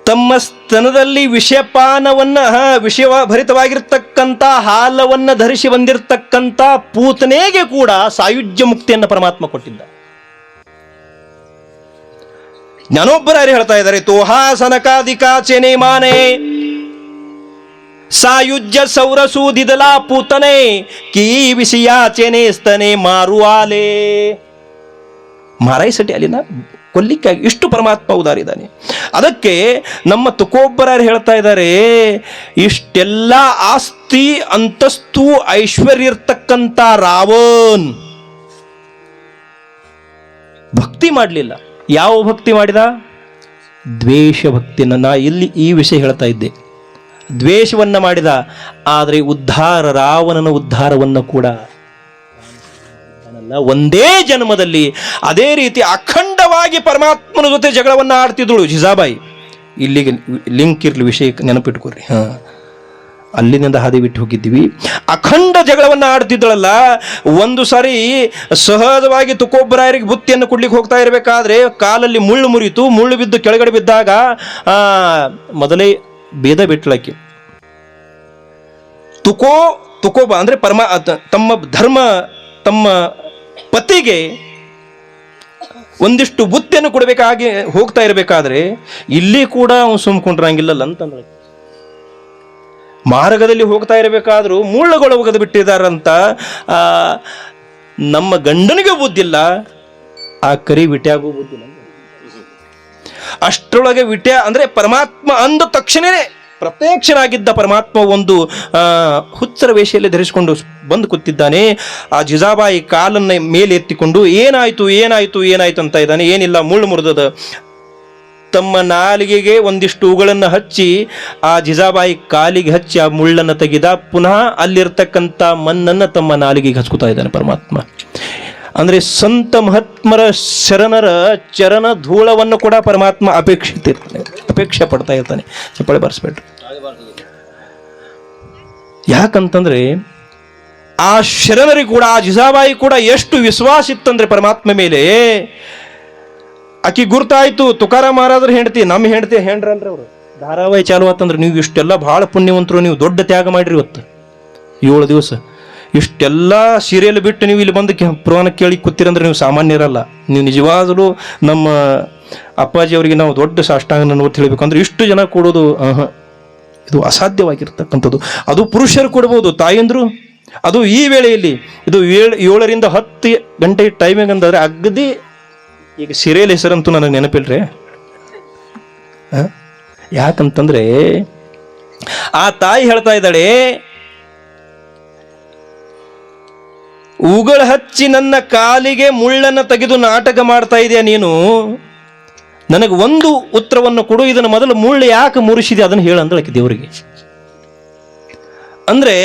ತಮ್ಮ ಸ್ತನದಲ್ಲಿ ವಿಷಪಾನವನ್ನ ವಿಷಯ ಭರಿತವಾಗಿರ್ತಕ್ಕಂಥ ಹಾಲವನ್ನ ಧರಿಸಿ ಬಂದಿರತಕ್ಕಂಥ ಪೂತನೆಗೆ ಕೂಡ ಸಾಯುಜ್ಯ ಮುಕ್ತಿಯನ್ನು ಪರಮಾತ್ಮ ಕೊಟ್ಟಿದ್ದ. ಜ್ಞಾನೋಬ್ಬರಾರಿ ಹೇಳ್ತಾ ಇದ್ದಾರೆ, ತೋಹಾಸನಕಾದಿಕಾಚೆನೆ ಮಾನೆ ಸಾಯುಜ್ಯ ಸೌರಸೂದಿದಲಾ ಪೂತನೆ ಕೀ ವಿಷಯಾಚೆನೆ ಸ್ತನೆ ಮಾರುವಾಲೆ. ಮಾರಾಯಿಸಟಿ ಅಲ್ಲಿನ ಕೊಲ್ಲಿಕ್ಕಾಗಿ ಇಷ್ಟು ಪರಮಾತ್ಮ ಉದಾರಿದ್ದಾನೆ. ಅದಕ್ಕೆ ನಮ್ಮ ತುಕೋಬ್ಬರಾರು ಹೇಳ್ತಾ ಇದ್ದಾರೆ, ಇಷ್ಟೆಲ್ಲ ಆಸ್ತಿ ಅಂತಸ್ತು ಐಶ್ವರ್ಯ ಇರ್ತಕ್ಕಂಥ ರಾವಣ್ ಭಕ್ತಿ ಮಾಡಲಿಲ್ಲ. ಯಾವ ಭಕ್ತಿ ಮಾಡಿದ? ದ್ವೇಷ ಭಕ್ತಿನ. ನಾ ಇಲ್ಲಿ ಈ ವಿಷಯ ಹೇಳ್ತಾ ಇದ್ದೆ, ದ್ವೇಷವನ್ನ ಮಾಡಿದ. ಆದರೆ ರಾವಣನ ಉದ್ಧಾರವನ್ನು ಕೂಡ ಒಂದೇ ಜನ್ಮದಲ್ಲಿ ಅದೇ ರೀತಿ ಅಖಂಡವಾಗಿ ಪರಮಾತ್ಮನ ಜೊತೆ ಜಗಳವನ್ನ ಆಡ್ತಿದ್ದಳು ಜಿಜಾಬಾಯಿ. ಇಲ್ಲಿಗೆ ಲಿಂಕ್ ಇರ್ಲಿ, ವಿಷಯ ನೆನಪಿಟ್ಕೊಡ್ರಿ. ಅಲ್ಲಿನಿಂದ ಹಾದಿ ಬಿಟ್ಟು ಹೋಗಿದ್ದೀವಿ. ಅಖಂಡ ಜಗಳವನ್ನ ಆಡ್ತಿದ್ದಳಲ್ಲ. ಒಂದು ಸಾರಿ ಸಹಜವಾಗಿ ತುಕೋಬ್ಬರಾಯರಿಗೆ ಬುತ್ತಿಯನ್ನು ಕೊಡ್ಲಿಕ್ಕೆ ಹೋಗ್ತಾ ಇರಬೇಕಾದ್ರೆ ಕಾಲಲ್ಲಿ ಮುಳ್ಳು ಮುರಿತು. ಮುಳ್ಳು ಬಿದ್ದು ಕೆಳಗಡೆ ಬಿದ್ದಾಗ ಮೊದಲೇ ಭೇದ ಬಿಟ್ಲಕ್ಕೆ. ತುಕೋಬ ಅಂದ್ರೆ ತಮ್ಮ ಪತಿಗೆ ಒಂದಿಷ್ಟು ಬುತ್ತಿಯನ್ನು ಕೊಡಬೇಕಾಗಿ ಹೋಗ್ತಾ ಇರಬೇಕಾದ್ರೆ ಇಲ್ಲಿ ಕೂಡ ಅವನು ಸುಮ್ಕೊಂಡ್ರಂಗಿಲ್ಲಲ್ಲ ಅಂತಂದ್ರೆ, ಮಾರ್ಗದಲ್ಲಿ ಹೋಗ್ತಾ ಇರಬೇಕಾದ್ರೂ ಮುಳ್ಳುಗಳು ಒಗೆದು ಬಿಟ್ಟಿದಾರಂತ ನಮ್ಮ ಗಂಡನಿಗೂ ಬುದ್ಧಿಲ್ಲ, ಆ ಕರಿ ವಿಟ್ಯಾಗೂ ಬುದ್ಧಿಲ್ಲ. ಅಷ್ಟರೊಳಗೆ ವಿಟ್ಯ ಅಂದ್ರೆ ಪರಮಾತ್ಮ ಅಂದ ತಕ್ಷಣವೇ ಪ್ರತ್ಯಕ್ಷನಾಗಿದ್ದ ಪರಮಾತ್ಮ ಒಂದು ಹುಚ್ಚರ ವೇಷೆಯಲ್ಲಿ ಧರಿಸಿಕೊಂಡು ಬಂದು ಕೂತಿದ್ದಾನೆ. ಆ ಜಿಜಾಬಾಯಿ ಕಾಲನ್ನ ಮೇಲೆ ಎತ್ತಿಕೊಂಡು ಏನಾಯ್ತು ಏನಾಯ್ತು ಏನಾಯ್ತು ಅಂತ ಇದ್ದಾನೆ. ಏನಿಲ್ಲ, ಮುಳ್ಳು ಮುರಿದದ. ತಮ್ಮ ನಾಲಿಗೆಗೆ ಒಂದಿಷ್ಟು ಹೂಗಳನ್ನು ಹಚ್ಚಿ ಆ ಜಿಜಾಬಾಯಿ ಕಾಲಿಗೆ ಹಚ್ಚಿ ಆ ಮುಳ್ಳನ್ನು ತೆಗೆದ. ಪುನಃ ಅಲ್ಲಿರ್ತಕ್ಕಂಥ ಮಣ್ಣನ್ನು ತಮ್ಮ ನಾಲಿಗೆಗೆ ಹಚ್ಕೋತಾ ಇದ್ದಾನೆ ಪರಮಾತ್ಮ. ಅಂದ್ರೆ ಸಂತ ಮಹಾತ್ಮರ ಶರಣರ ಚರಣ ಧೂಳವನ್ನು ಕೂಡ ಪರಮಾತ್ಮ ಅಪೇಕ್ಷೆ ಪಡ್ತಾ ಇರ್ತಾನೆ. ಚಪ್ಪಳೆ ಬಾರಿಸ್ಬೇಡ್ರಿ. ಯಾಕಂತಂದ್ರೆ ಆ ಶರಣರಿಗೆ ಕೂಡ, ಆ ಜಿಜಾಬಾಯಿ ಕೂಡ ಎಷ್ಟು ವಿಶ್ವಾಸ ಇತ್ತಂದ್ರೆ ಪರಮಾತ್ಮ ಮೇಲೆ. ಆಕಿ ಗುರ್ತಾಯ್ತು ತುಕಾರಾಮ್ ಮಹಾರಾಜರ ಹೆಂಡತಿ, ನಮ್ಮ ಹೆಂಡತಿ ಹೆಂಡ್ರಲ್ರಿ ಅವರು. ಧಾರಾವಾಹಿ ಚಾಲು ಆತಂದ್ರೆ ನೀವು ಇಷ್ಟೆಲ್ಲ ಭಾಳ ಪುಣ್ಯವಂತರು, ನೀವು ದೊಡ್ಡ ತ್ಯಾಗ ಮಾಡಿರಿ ಇವತ್ತು 7 ದಿವಸ. ಇಷ್ಟೆಲ್ಲ ಸೀರಿಯಲ್ ಬಿಟ್ಟು ನೀವು ಇಲ್ಲಿ ಬಂದು ಪುರಾಣ ಕೇಳಿ ಕೂತಿರಂದ್ರೆ ನೀವು ಸಾಮಾನ್ಯರಲ್ಲ. ನೀವು ನಿಜವಾಗಲೂ ನಮ್ಮ ಅಪ್ಪಾಜಿ ಅವರಿಗೆ ನಾವು ದೊಡ್ಡ ಸಾಷ್ಟಾಂಗ ನೋಡ್ತಾ ಹೇಳಬೇಕಂದ್ರೆ ಇಷ್ಟು ಜನ ಕೊಡೋದು ಇದು ಅಸಾಧ್ಯವಾಗಿರ್ತಕ್ಕಂಥದ್ದು. ಅದು ಪುರುಷರು ಕೊಡ್ಬೋದು, ತಾಯಂದ್ರು. ಅದು ಈ ವೇಳೆಯಲ್ಲಿ ಇದು 7 ರಿಂದ 10 ಗಂಟೆ ಟೈಮಿಂಗ್ ಅಂತಂದ್ರೆ ಅಗದಿ. ಈಗ ಸೀರಿಯಲ್ ಹೆಸರಂತೂ ನನಗೆ ನೆನಪಿಲ್ರಿ. ಯಾಕಂತಂದ್ರೆ ಆ ತಾಯಿ ಹೇಳ್ತಾ ಇದ್ದಾಳೆ, ಉಗುಳು ಹಚ್ಚಿ ನನ್ನ ಕಾಲಿಗೆ ಮುಳ್ಳನ್ನು ತೆಗೆದು ನಾಟಕ ಮಾಡ್ತಾ ಇದೆಯಾ ನೀನು, ನನಗೆ ಒಂದು ಉತ್ತರವನ್ನು ಕೊಡು, ಇದನ್ನು ಮೊದಲು ಮುಳ್ಳು ಯಾಕೆ ಮುರಿಸಿದೆ ಅದನ್ನು ಹೇಳಂದಳಕ್ಕೆ ದೇವರಿಗೆ. ಅಂದ್ರೆ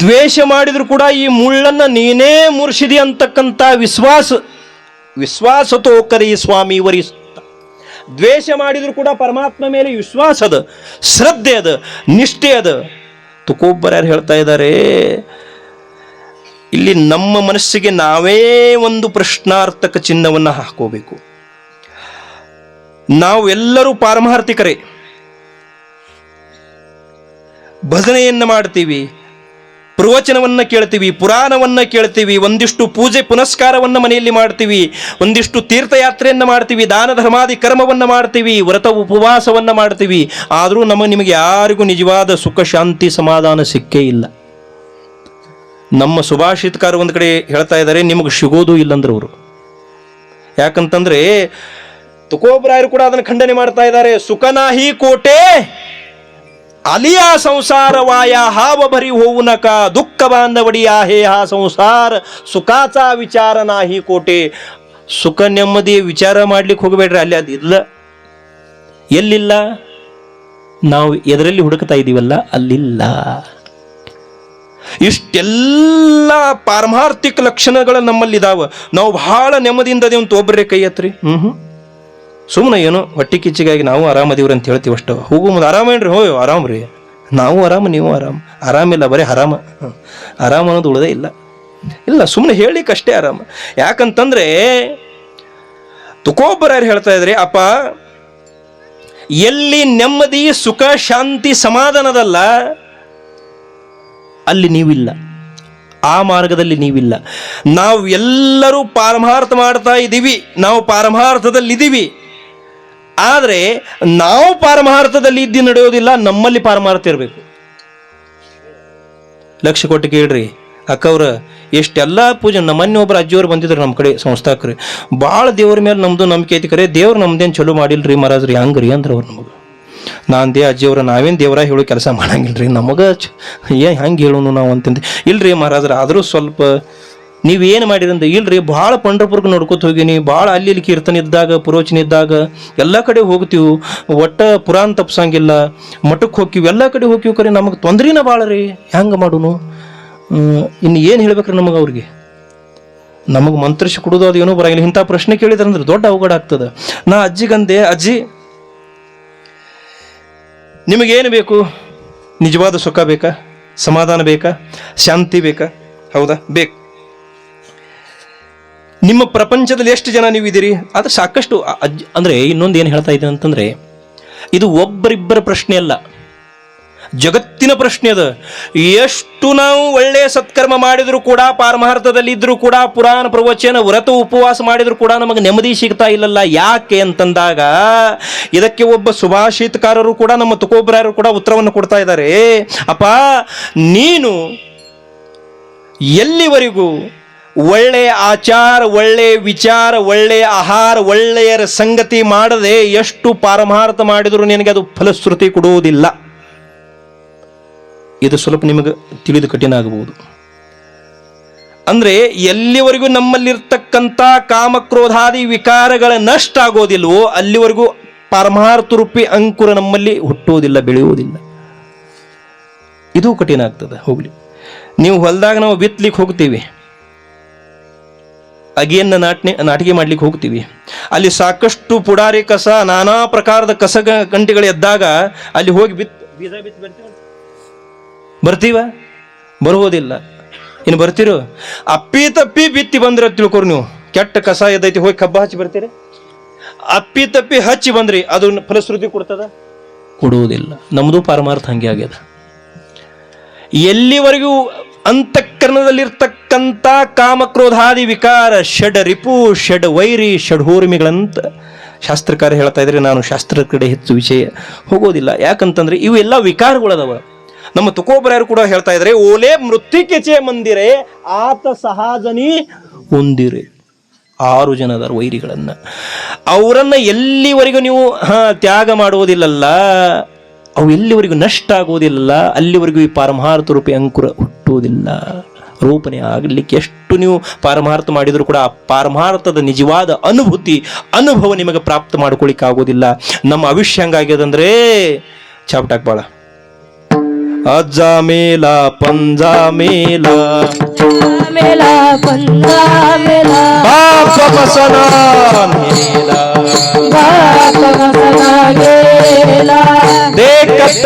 ದ್ವೇಷ ಮಾಡಿದ್ರು ಕೂಡ ಈ ಮುಳ್ಳನ್ನು ನೀನೇ ಮುರಿಸಿದಿ ಅಂತಕ್ಕಂಥ ವಿಶ್ವಾಸತೋ ಕರಿ ಸ್ವಾಮಿ ವರಿಸ. ದ್ವೇಷ ಮಾಡಿದ್ರು ಕೂಡ ಪರಮಾತ್ಮ ಮೇಲೆ ವಿಶ್ವಾಸ ಅದ, ಶ್ರದ್ಧೆ ಅದ, ನಿಷ್ಠೆ ಅದ. ತುಕೋಬ್ಬರ ಯಾರು ಹೇಳ್ತಾ ಇದ್ದಾರೆ, ಇಲ್ಲಿ ನಮ್ಮ ಮನಸ್ಸಿಗೆ ನಾವೇ ಒಂದು ಪ್ರಶ್ನಾರ್ಥಕ ಚಿಹ್ನವನ್ನು ಹಾಕೋಬೇಕು. ನಾವು ಎಲ್ಲರೂ ಪಾರಮಾರ್ಥಿಕರೇ. ಭಜನೆಯನ್ನ ಮಾಡ್ತೀವಿ, ಪ್ರವಚನವನ್ನ ಕೇಳ್ತೀವಿ, ಪುರಾಣವನ್ನ ಕೇಳ್ತೀವಿ, ಒಂದಿಷ್ಟು ಪೂಜೆ ಪುನಸ್ಕಾರವನ್ನ ಮನೆಯಲ್ಲಿ ಮಾಡ್ತೀವಿ, ಒಂದಿಷ್ಟು ತೀರ್ಥಯಾತ್ರೆಯನ್ನ ಮಾಡ್ತೀವಿ, ದಾನ ಧರ್ಮಾದಿ ಕರ್ಮವನ್ನ ಮಾಡ್ತೀವಿ, ವ್ರತ ಉಪವಾಸವನ್ನ ಮಾಡ್ತೀವಿ. ಆದರೂ ನಿಮಗೆ ಯಾರಿಗೂ ನಿಜವಾದ ಸುಖ ಶಾಂತಿ ಸಮಾಧಾನ ಸಿಕ್ಕೇ ಇಲ್ಲ. ನಮ್ಮ ಸುಭಾಷಿತಕಾರ ಒಂದು ಕಡೆ ಹೇಳ್ತಾ ಇದ್ದಾರೆ, ನಿಮಗೆ ಸಿಗೋದು ಇಲ್ಲಂದ್ರೆ ಅವರು. ಯಾಕಂತಂದ್ರೆ ತುಕೋಬರಾಯರು ಕೂಡ ಅದನ್ನು ಖಂಡನೆ ಮಾಡ್ತಾ ಇದ್ದಾರೆ. ಸುಖನಾಹಿ ಕೋಟೆ ಅಲಿಯಾ ಸಂಸಾರವಾಯ ಹಾವ ಭರಿ ಹೋವುನಕ ದುಃಖ ಬಾಂಧವಡಿಯಾ ಹೇ ಹಾ ಸಂಸಾರ ಸುಖಾಚ ವಿಚಾರ ನಾಹಿ ಕೋಟೆ. ಸುಖ ನೆಮ್ಮದಿ ವಿಚಾರ ಮಾಡ್ಲಿಕ್ಕೆ ಹೋಗಬೇಡ್ರಿ, ಅಲ್ಲಿ ಅದಿಲ್ಲ. ಎಲ್ಲಿಲ್ಲ? ನಾವು ಎದರಲ್ಲಿ ಹುಡುಕ್ತಾ ಇದ್ದೀವಲ್ಲ ಅಲ್ಲಿಲ್ಲ. ಇಷ್ಟೆಲ್ಲ ಪಾರಮಾರ್ಥಿಕ ಲಕ್ಷಣಗಳು ನಮ್ಮಲ್ಲಿದ್ದಾವ. ನಾವು ಬಹಳ ನೆಮ್ಮದಿಯಿಂದ ಅದೇವಂತ ಒಬ್ಬರೇ ಕೈ ಎತ್ರಿ. ಸುಮ್ಮನೆ ಏನು ಹೊಟ್ಟೆ ಕಿಚ್ಚಿಗಾಗಿ ನಾವು ಆರಾಮದೀವ್ರಿ ಅಂತ ಹೇಳ್ತೀವಿ ಅಷ್ಟು. ಹೋಗು ಮುಂದೆ ಆರಾಮೇನ್ರಿ, ಆರಾಮ್ರಿ, ನಾವು ಆರಾಮ ನೀವು ಆರಾಮಿಲ್ಲ, ಬರೀ ಆರಾಮ ಅನ್ನೋದು ಉಳದೇ ಇಲ್ಲ. ಸುಮ್ಮನೆ ಹೇಳಿಕ್ಕೆ ಅಷ್ಟೇ ಆರಾಮ. ಯಾಕಂತಂದ್ರೆ ತುಕೋಬ್ಬರಾಯರು ಹೇಳ್ತಾ ಇದ್ರಿ, ಅಪ್ಪ ಎಲ್ಲಿ ನೆಮ್ಮದಿ ಸುಖ ಶಾಂತಿ ಸಮಾಧಾನದಲ್ಲ ಅಲ್ಲಿ ನೀವಿಲ್ಲ, ಆ ಮಾರ್ಗದಲ್ಲಿ ನೀವಿಲ್ಲ. ನಾವು ಎಲ್ಲರೂ ಪಾರಮಾರ್ಥ ಮಾಡ್ತಾ ಇದ್ದೀವಿ, ನಾವು ಪಾರಮಾರ್ಥದಲ್ಲಿದ್ದೀವಿ. ಆದರೆ ನಾವು ಪಾರಮಾರ್ಥದಲ್ಲಿ ಇದ್ದು ನಡೆಯೋದಿಲ್ಲ, ನಮ್ಮಲ್ಲಿ ಪಾರಮಾರ್ಥ ಇರಬೇಕು. ಲಕ್ಷ ಕೊಟ್ಟು ಕೇಳ್ರಿ ಅಕ್ಕವ್ರ, ಎಷ್ಟೆಲ್ಲ ಪೂಜೆ. ಮೊನ್ನೆ ಒಬ್ಬರು ಅಜ್ಜಿಯವರು ಬಂದಿದ್ರು ನಮ್ಮ ಕಡೆ ಸಂಸ್ಥಾಕರು. ಭಾಳ ದೇವ್ರ ಮೇಲೆ ನಮ್ದು ನಂಬಿಕೆ ಐತಿ, ಕರೆ ದೇವ್ರು ನಮ್ದೇನು ಚಲೋ ಮಾಡಿಲ್ರಿ ಮಹಾರಾಜ್ರಿ, ಹಂಗ್ರಿ ಅಂದ್ರೆ ಅವ್ರು ನಮಗೆ. ನಾನು ಅಜ್ಜಿಯವ್ರ ನಾವೇನು ದೇವರ ಹೇಳೋ ಕೆಲಸ ಮಾಡಂಗಿಲ್ರಿ, ನಮಗೆ ಹಂಗೆ ಹೇಳೋನು ನಾವು ಅಂತಂದು. ಇಲ್ರಿ ಮಹಾರಾಜ್ರ, ಆದರೂ ಸ್ವಲ್ಪ ನೀವೇನು ಮಾಡಿರಂದ. ಇಲ್ರಿ ಭಾಳ ಪಂಡ್ರಪುರಕ್ಕೆ ನೋಡ್ಕೊತ ಹೋಗಿನಿ, ಭಾಳ ಅಲ್ಲಿ ಕೀರ್ತನೆ ಇದ್ದಾಗ ಪುರೋಚನೆ ಇದ್ದಾಗ ಎಲ್ಲ ಕಡೆ ಹೋಗ್ತೀವಿ, ಒಟ್ಟ ಪುರಾಣ ತಪ್ಸಂಗಿಲ್ಲ, ಮಠಕ್ಕೆ ಹೋಗ್ತೀವಿ, ಎಲ್ಲ ಕಡೆ ಹೋಗ್ತೀವಿ, ಕರೆ ನಮಗೆ ತೊಂದ್ರೆನ ಭಾಳ ರೀ, ಹೆಂಗೆ ಮಾಡೋನು? ಇನ್ನು ಏನು ಹೇಳ್ಬೇಕ್ರಿ ನಮಗೆ? ಅವ್ರಿಗೆ ನಮಗೆ ಮಂತ್ರಿಸಿ ಕೊಡೋದು ಅದು ಏನೂ ಬರಂಗಿಲ್ಲ. ಇಂಥ ಪ್ರಶ್ನೆ ಕೇಳಿದ್ರಂದ್ರೆ ದೊಡ್ಡ ಅವಘಡ ಆಗ್ತದೆ. ನಾ ಅಜ್ಜಿಗಂದೆ, ಅಜ್ಜಿ ನಿಮಗೇನು ಬೇಕು? ನಿಜವಾದ ಸುಖ ಬೇಕಾ? ಸಮಾಧಾನ ಬೇಕಾ? ಶಾಂತಿ ಬೇಕಾ? ಹೌದಾ? ಬೇಕು. ನಿಮ್ಮ ಪ್ರಪಂಚದಲ್ಲಿ ಎಷ್ಟು ಜನ ನೀವು ಇದ್ದೀರಿ? ಅದು ಸಾಕಷ್ಟು. ಅಂದರೆ ಇನ್ನೊಂದು ಏನು ಹೇಳ್ತಾ ಇದ್ದೀನಿ ಅಂತಂದರೆ, ಇದು ಒಬ್ಬರಿಬ್ಬರ ಪ್ರಶ್ನೆ ಅಲ್ಲ, ಜಗತ್ತಿನ ಪ್ರಶ್ನೆ ಅದ. ಎಷ್ಟು ನಾವು ಒಳ್ಳೆಯ ಸತ್ಕರ್ಮ ಮಾಡಿದರೂ ಕೂಡ, ಪಾರಮಾರ್ಥದಲ್ಲಿ ಇದ್ರೂ ಕೂಡ, ಪುರಾಣ ಪ್ರವಚನ ವ್ರತ ಉಪವಾಸ ಮಾಡಿದರೂ ಕೂಡ ನಮಗೆ ನೆಮ್ಮದಿ ಸಿಗ್ತಾ ಇಲ್ಲಲ್ಲ. ಯಾಕೆ ಅಂತಂದಾಗ ಇದಕ್ಕೆ ಒಬ್ಬ ಸುಭಾಷಿತಕಾರರು ಕೂಡ, ನಮ್ಮ ತುಕೋಬರಾಯರು ಕೂಡ ಉತ್ತರವನ್ನು ಕೊಡ್ತಾ ಇದ್ದಾರೆ. ಅಪ್ಪ, ನೀನು ಎಲ್ಲಿವರೆಗೂ ಒಳ್ಳೆಯ ಆಚಾರ, ಒಳ್ಳೆಯ ವಿಚಾರ, ಒಳ್ಳೆಯ ಆಹಾರ, ಒಳ್ಳೆಯರ ಸಂಗತಿ ಮಾಡದೆ ಎಷ್ಟು ಪಾರಮಾರ್ಥ ಮಾಡಿದರೂ ನಿನಗೆ ಅದು ಫಲಶ್ರುತಿ ಕೊಡುವುದಿಲ್ಲ. ಇದು ಸ್ವಲ್ಪ ನಿಮಗೆ ತಿಳಿದು ಕಠಿಣ ಆಗಬಹುದು. ಅಂದ್ರೆ ಎಲ್ಲಿವರೆಗೂ ನಮ್ಮಲ್ಲಿರ್ತಕ್ಕಂಥ ಕಾಮಕ್ರೋಧಾದಿ ವಿಕಾರಗಳ ನಷ್ಟ ಆಗೋದಿಲ್ವೋ ಅಲ್ಲಿವರೆಗೂ ಪಾರಮಾರ್ಥ ರೂಪಿ ಅಂಕುರ ನಮ್ಮಲ್ಲಿ ಹುಟ್ಟುವುದಿಲ್ಲ, ಬೆಳೆಯುವುದಿಲ್ಲ. ಇದು ಕಠಿಣ ಆಗ್ತದೆ. ಹೋಗ್ಲಿ, ನೀವು ಹೊಲದಾಗ ನಾವು ಬಿತ್ತಲಿಕ್ಕೆ ಹೋಗ್ತೀವಿ, ಅಗಿಯನ್ನು ನಾಟಿಗೆ ಮಾಡ್ಲಿಕ್ಕೆ ಹೋಗ್ತೀವಿ. ಅಲ್ಲಿ ಸಾಕಷ್ಟು ಪುಡಾರಿ ಕಸ, ನಾನಾ ಪ್ರಕಾರದ ಕಸ ಗಂಟೆಗಳು ಎದ್ದಾಗ ಅಲ್ಲಿ ಹೋಗಿ ಬೀಜ ಬಿತ್ತಿ ಬರ್ತೀವ? ಬರುವುದಿಲ್ಲ. ಇನ್ನು ಬರ್ತಿರೋ ಅಪ್ಪಿ ತಪ್ಪಿ ಬಿತ್ತಿ ಬಂದ್ರೆ ತಿಳ್ಕೊರು ನೀವು, ಕೆಟ್ಟ ಕಸ ಎದ್ದೈತಿ ಹೋಗಿ ಕಬ್ಬ ಹಚ್ಚಿ ಬರ್ತೀರಿ. ಅಪ್ಪಿ ತಪ್ಪಿ ಹಚ್ಚಿ ಬಂದ್ರಿ ಅದು ಫಲಶ್ರುತಿ ಕೊಡ್ತದ? ಕೊಡುವುದಿಲ್ಲ. ನಮ್ದು ಪಾರಮಾರ್ಥ ಹಂಗೆ ಆಗ್ಯದ. ಎಲ್ಲಿವರೆಗೂ ಅಂತಃಕರಣದಲ್ಲಿರ್ತಕ್ಕಂಥ ಕಾಮಕ್ರೋಧಾದಿ ವಿಕಾರ, ಷಡ್ ರಿಪು, ಷಡ್ ವೈರಿ, ಷಡ್ಹೋರ್ಮಿಗಳಂತ ಶಾಸ್ತ್ರಕಾರ ಹೇಳ್ತಾ ಇದ್ರೆ, ನಾನು ಶಾಸ್ತ್ರದ ಕಡೆ ಹೆಚ್ಚು ವಿಷಯ ಹೋಗೋದಿಲ್ಲ. ಯಾಕಂತಂದ್ರೆ ಇವೆಲ್ಲ ವಿಕಾರಗಳದವ. ನಮ್ಮ ತುಕೋಬರಾಯರು ಕೂಡ ಹೇಳ್ತಾ ಇದ್ರೆ, ಓಲೆ ಮೃತ್ತಿಕೆಚೆ ಮಂದಿರೆ ಆತ ಸಹಜನಿ ಹೊಂದಿರೆ. 6 ಜನ ಅದರ ವೈರಿಗಳನ್ನ, ಅವರನ್ನ ಎಲ್ಲಿವರೆಗೂ ನೀವು ತ್ಯಾಗ ಮಾಡುವುದಿಲ್ಲಲ್ಲ, ಅವು ಎಲ್ಲಿವರೆಗೂ ನಷ್ಟ ಆಗುವುದಿಲ್ಲ, ಅಲ್ಲಿವರೆಗೂ ಈ ಪಾರಮಾರ್ಥ ರೂಪಿ ಅಂಕುರ ಹುಟ್ಟುವುದಿಲ್ಲ, ರೂಪಣೆ ಆಗಲಿಕ್ಕೆ. ಎಷ್ಟು ನೀವು ಪಾರಮಾರ್ಥ ಮಾಡಿದರೂ ಕೂಡ ಆ ಪಾರಮಾರ್ಥದ ನಿಜವಾದ ಅನುಭವ ನಿಮಗೆ ಪ್ರಾಪ್ತ ಮಾಡ್ಕೊಳ್ಳಿಕ್ಕೆ ಆಗೋದಿಲ್ಲ. ನಮ್ಮ ಅವಿಷ್ಯ ಹಂಗಾಗ್ಯದಂದ್ರೆ ಚಾಪ್ಟಾಕ್ ಬಾಳ ಅಜ್ಜ ಮೇಲ ಪಂಜ ಮೇಲ ಮೇಲ ಪಂಜ ಮೇಲ ಬಾಪ ಬಸನ ಮೇಲ ಬಾಪ ಬಸನ ಮೇಲ ದೇಕತ್ತ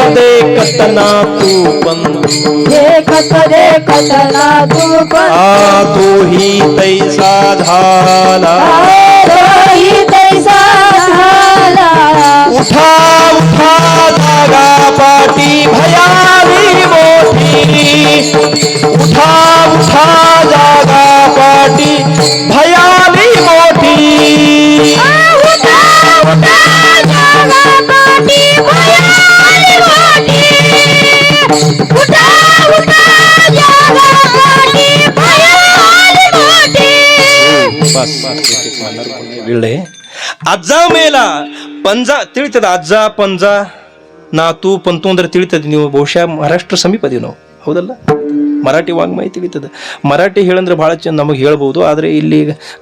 ನಾ ತೂ ಬಂದು ದೇಕತ್ತ ನಾ ತೂ ಬಂದು ಆ ತೂ ಹಿ ತೈಸಾ ಧಾಲ ಹಿ ತೈಸಾ ಧಾಲ ಉಠಾ ಉಠಾ ಜಾगा पाटी भयाली मोठी उठा उठा जागा पाटी भयाली मोठी उठा उठा जागा पाटी भयाली मोठी उठा उठा जागा पाटी भयाली मोठी बस विळे ಅಜ್ಜ ಮೇಲ ಪಂಜ ತಿಳಿತದ. ಅಜ್ಜ ಪಂಜ ನಾತು ಪಂತು ಅಂದ್ರೆ ತಿಳಿತದೆ. ನೀವು ಬಹುಶಃ ಮಹಾರಾಷ್ಟ್ರ ಸಮೀಪದೀವಿ ನಾವು, ಹೌದಲ್ಲ? ಮರಾಠಿ ವಾಂಗ್ಮಯ ತಿಳಿತದೆ. ಮರಾಠಿ ಹೇಳಂದ್ರೆ ಭಾಳ ಚೆಂದ ನಮಗೆ ಹೇಳ್ಬೋದು, ಆದರೆ ಇಲ್ಲಿ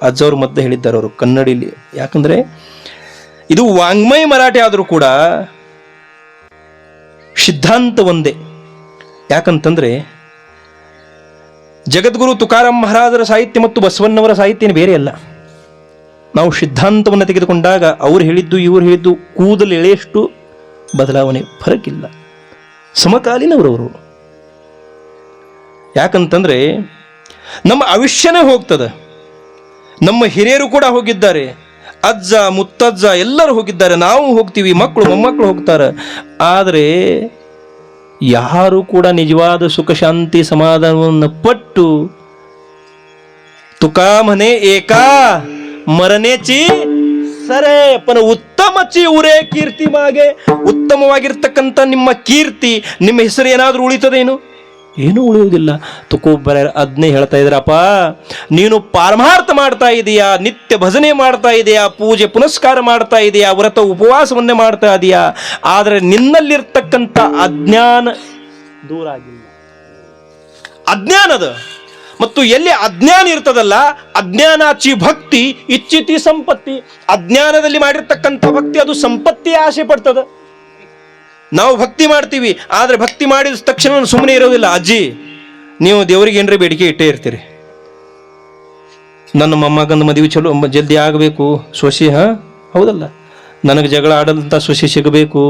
ಅಜ್ಜವ್ರು ಮದ್ದೆ ಹೇಳಿದ್ದಾರೆ ಅವರು ಕನ್ನಡಿಲಿ. ಯಾಕಂದ್ರೆ ಇದು ವಾಂಗ್ಮಯ ಮರಾಠಿ ಆದರೂ ಕೂಡ ಸಿದ್ಧಾಂತ ಒಂದೇ. ಯಾಕಂತಂದ್ರೆ ಜಗದ್ಗುರು ತುಕಾರಾಮ್ ಮಹಾರಾಜರ ಸಾಹಿತ್ಯ ಮತ್ತು ಬಸವಣ್ಣವರ ಸಾಹಿತ್ಯ ಬೇರೆ ಅಲ್ಲ. ನಾವು ಸಿದ್ಧಾಂತವನ್ನು ತೆಗೆದುಕೊಂಡಾಗ ಅವ್ರು ಹೇಳಿದ್ದು ಇವ್ರು ಹೇಳಿದ್ದು ಕೂದಲು ಎಳೆಯಷ್ಟು ಬದಲಾವಣೆ, ಫರಕ್ಕಿಲ್ಲ, ಸಮಕಾಲೀನವರವರು. ಯಾಕಂತಂದ್ರೆ ನಮ್ಮ ಆಯುಷ್ಯನೇ ಹೋಗ್ತದೆ. ನಮ್ಮ ಹಿರಿಯರು ಕೂಡ ಹೋಗಿದ್ದಾರೆ, ಅಜ್ಜ ಮುತ್ತಜ್ಜ ಎಲ್ಲರೂ ಹೋಗಿದ್ದಾರೆ, ನಾವು ಹೋಗ್ತೀವಿ, ಮಕ್ಕಳು ಮೊಮ್ಮಕ್ಕಳು ಹೋಗ್ತಾರೆ. ಆದರೆ ಯಾರು ಕೂಡ ನಿಜವಾದ ಸುಖ ಶಾಂತಿ ಸಮಾಧಾನವನ್ನು ಪಟ್ಟು ತುಕಾಮನೆ ಏಕಾ ಮರನೇಚಿ ಸರೇ ಪನ ಉತ್ತಮಚಿ ಉರೇ ಕೀರ್ತಿ ಮಾಗೆ. ಉತ್ತಮವಾಗಿರ್ತಕ್ಕಂಥ ನಿಮ್ಮ ಕೀರ್ತಿ, ನಿಮ್ಮ ಹೆಸರು ಏನಾದರೂ ಉಳಿತದೇನು? ಏನೂ ಉಳಿಯುವುದಿಲ್ಲ. ತುಕೋಬ್ಬರ ಅದನ್ನೇ ಹೇಳ್ತಾ ಇದ್ರಪ್ಪ, ನೀನು ಪಾರಮಾರ್ಥ ಮಾಡ್ತಾ ಇದೀಯಾ, ನಿತ್ಯ ಭಜನೆ ಮಾಡ್ತಾ ಇದೆಯಾ, ಪೂಜೆ ಪುನಸ್ಕಾರ ಮಾಡ್ತಾ ಇದೆಯಾ, ವ್ರತ ಉಪವಾಸವನ್ನೇ ಮಾಡ್ತಾ ಇದೆಯಾ, ಆದರೆ ನಿನ್ನಲ್ಲಿರ್ತಕ್ಕಂಥ ಅಜ್ಞಾನ ದೂರ ಆಗಿಲ್ಲ. ಅಜ್ಞಾನದ ಮತ್ತು ಎಲ್ಲಿ ಅಜ್ಞಾನ ಇರ್ತದಲ್ಲ, ಅಜ್ಞಾನಾಚಿ ಭಕ್ತಿ ಇಚ್ಛಿತಿ ಸಂಪತ್ತಿ. ಅಜ್ಞಾನದಲ್ಲಿ ಮಾಡಿರ್ತಕ್ಕಂಥ ಭಕ್ತಿ ಅದು ಸಂಪತ್ತಿಯ ಆಸೆ ಪಡ್ತದ. ನಾವು ಭಕ್ತಿ ಮಾಡ್ತೀವಿ, ಆದರೆ ಭಕ್ತಿ ಮಾಡಿದ ತಕ್ಷಣ ಸುಮ್ಮನೆ ಇರೋದಿಲ್ಲ. ಅಜ್ಜಿ, ನೀವು ದೇವರಿಗೆ ಏನ್ರಿ ಬೇಡಿಕೆ ಇಟ್ಟೇ ಇರ್ತೀರಿ, ನನ್ನ ಮೊಮ್ಮಗನ ಮದುವೆ ಚಲೋ ಜಲ್ದಿ ಆಗಬೇಕು, ಸೊಸಿ, ಹೌದಲ್ಲ, ನನಗೆ ಜಗಳ ಆಡದಂಥ ಸೊಸಿ ಸಿಗಬೇಕು,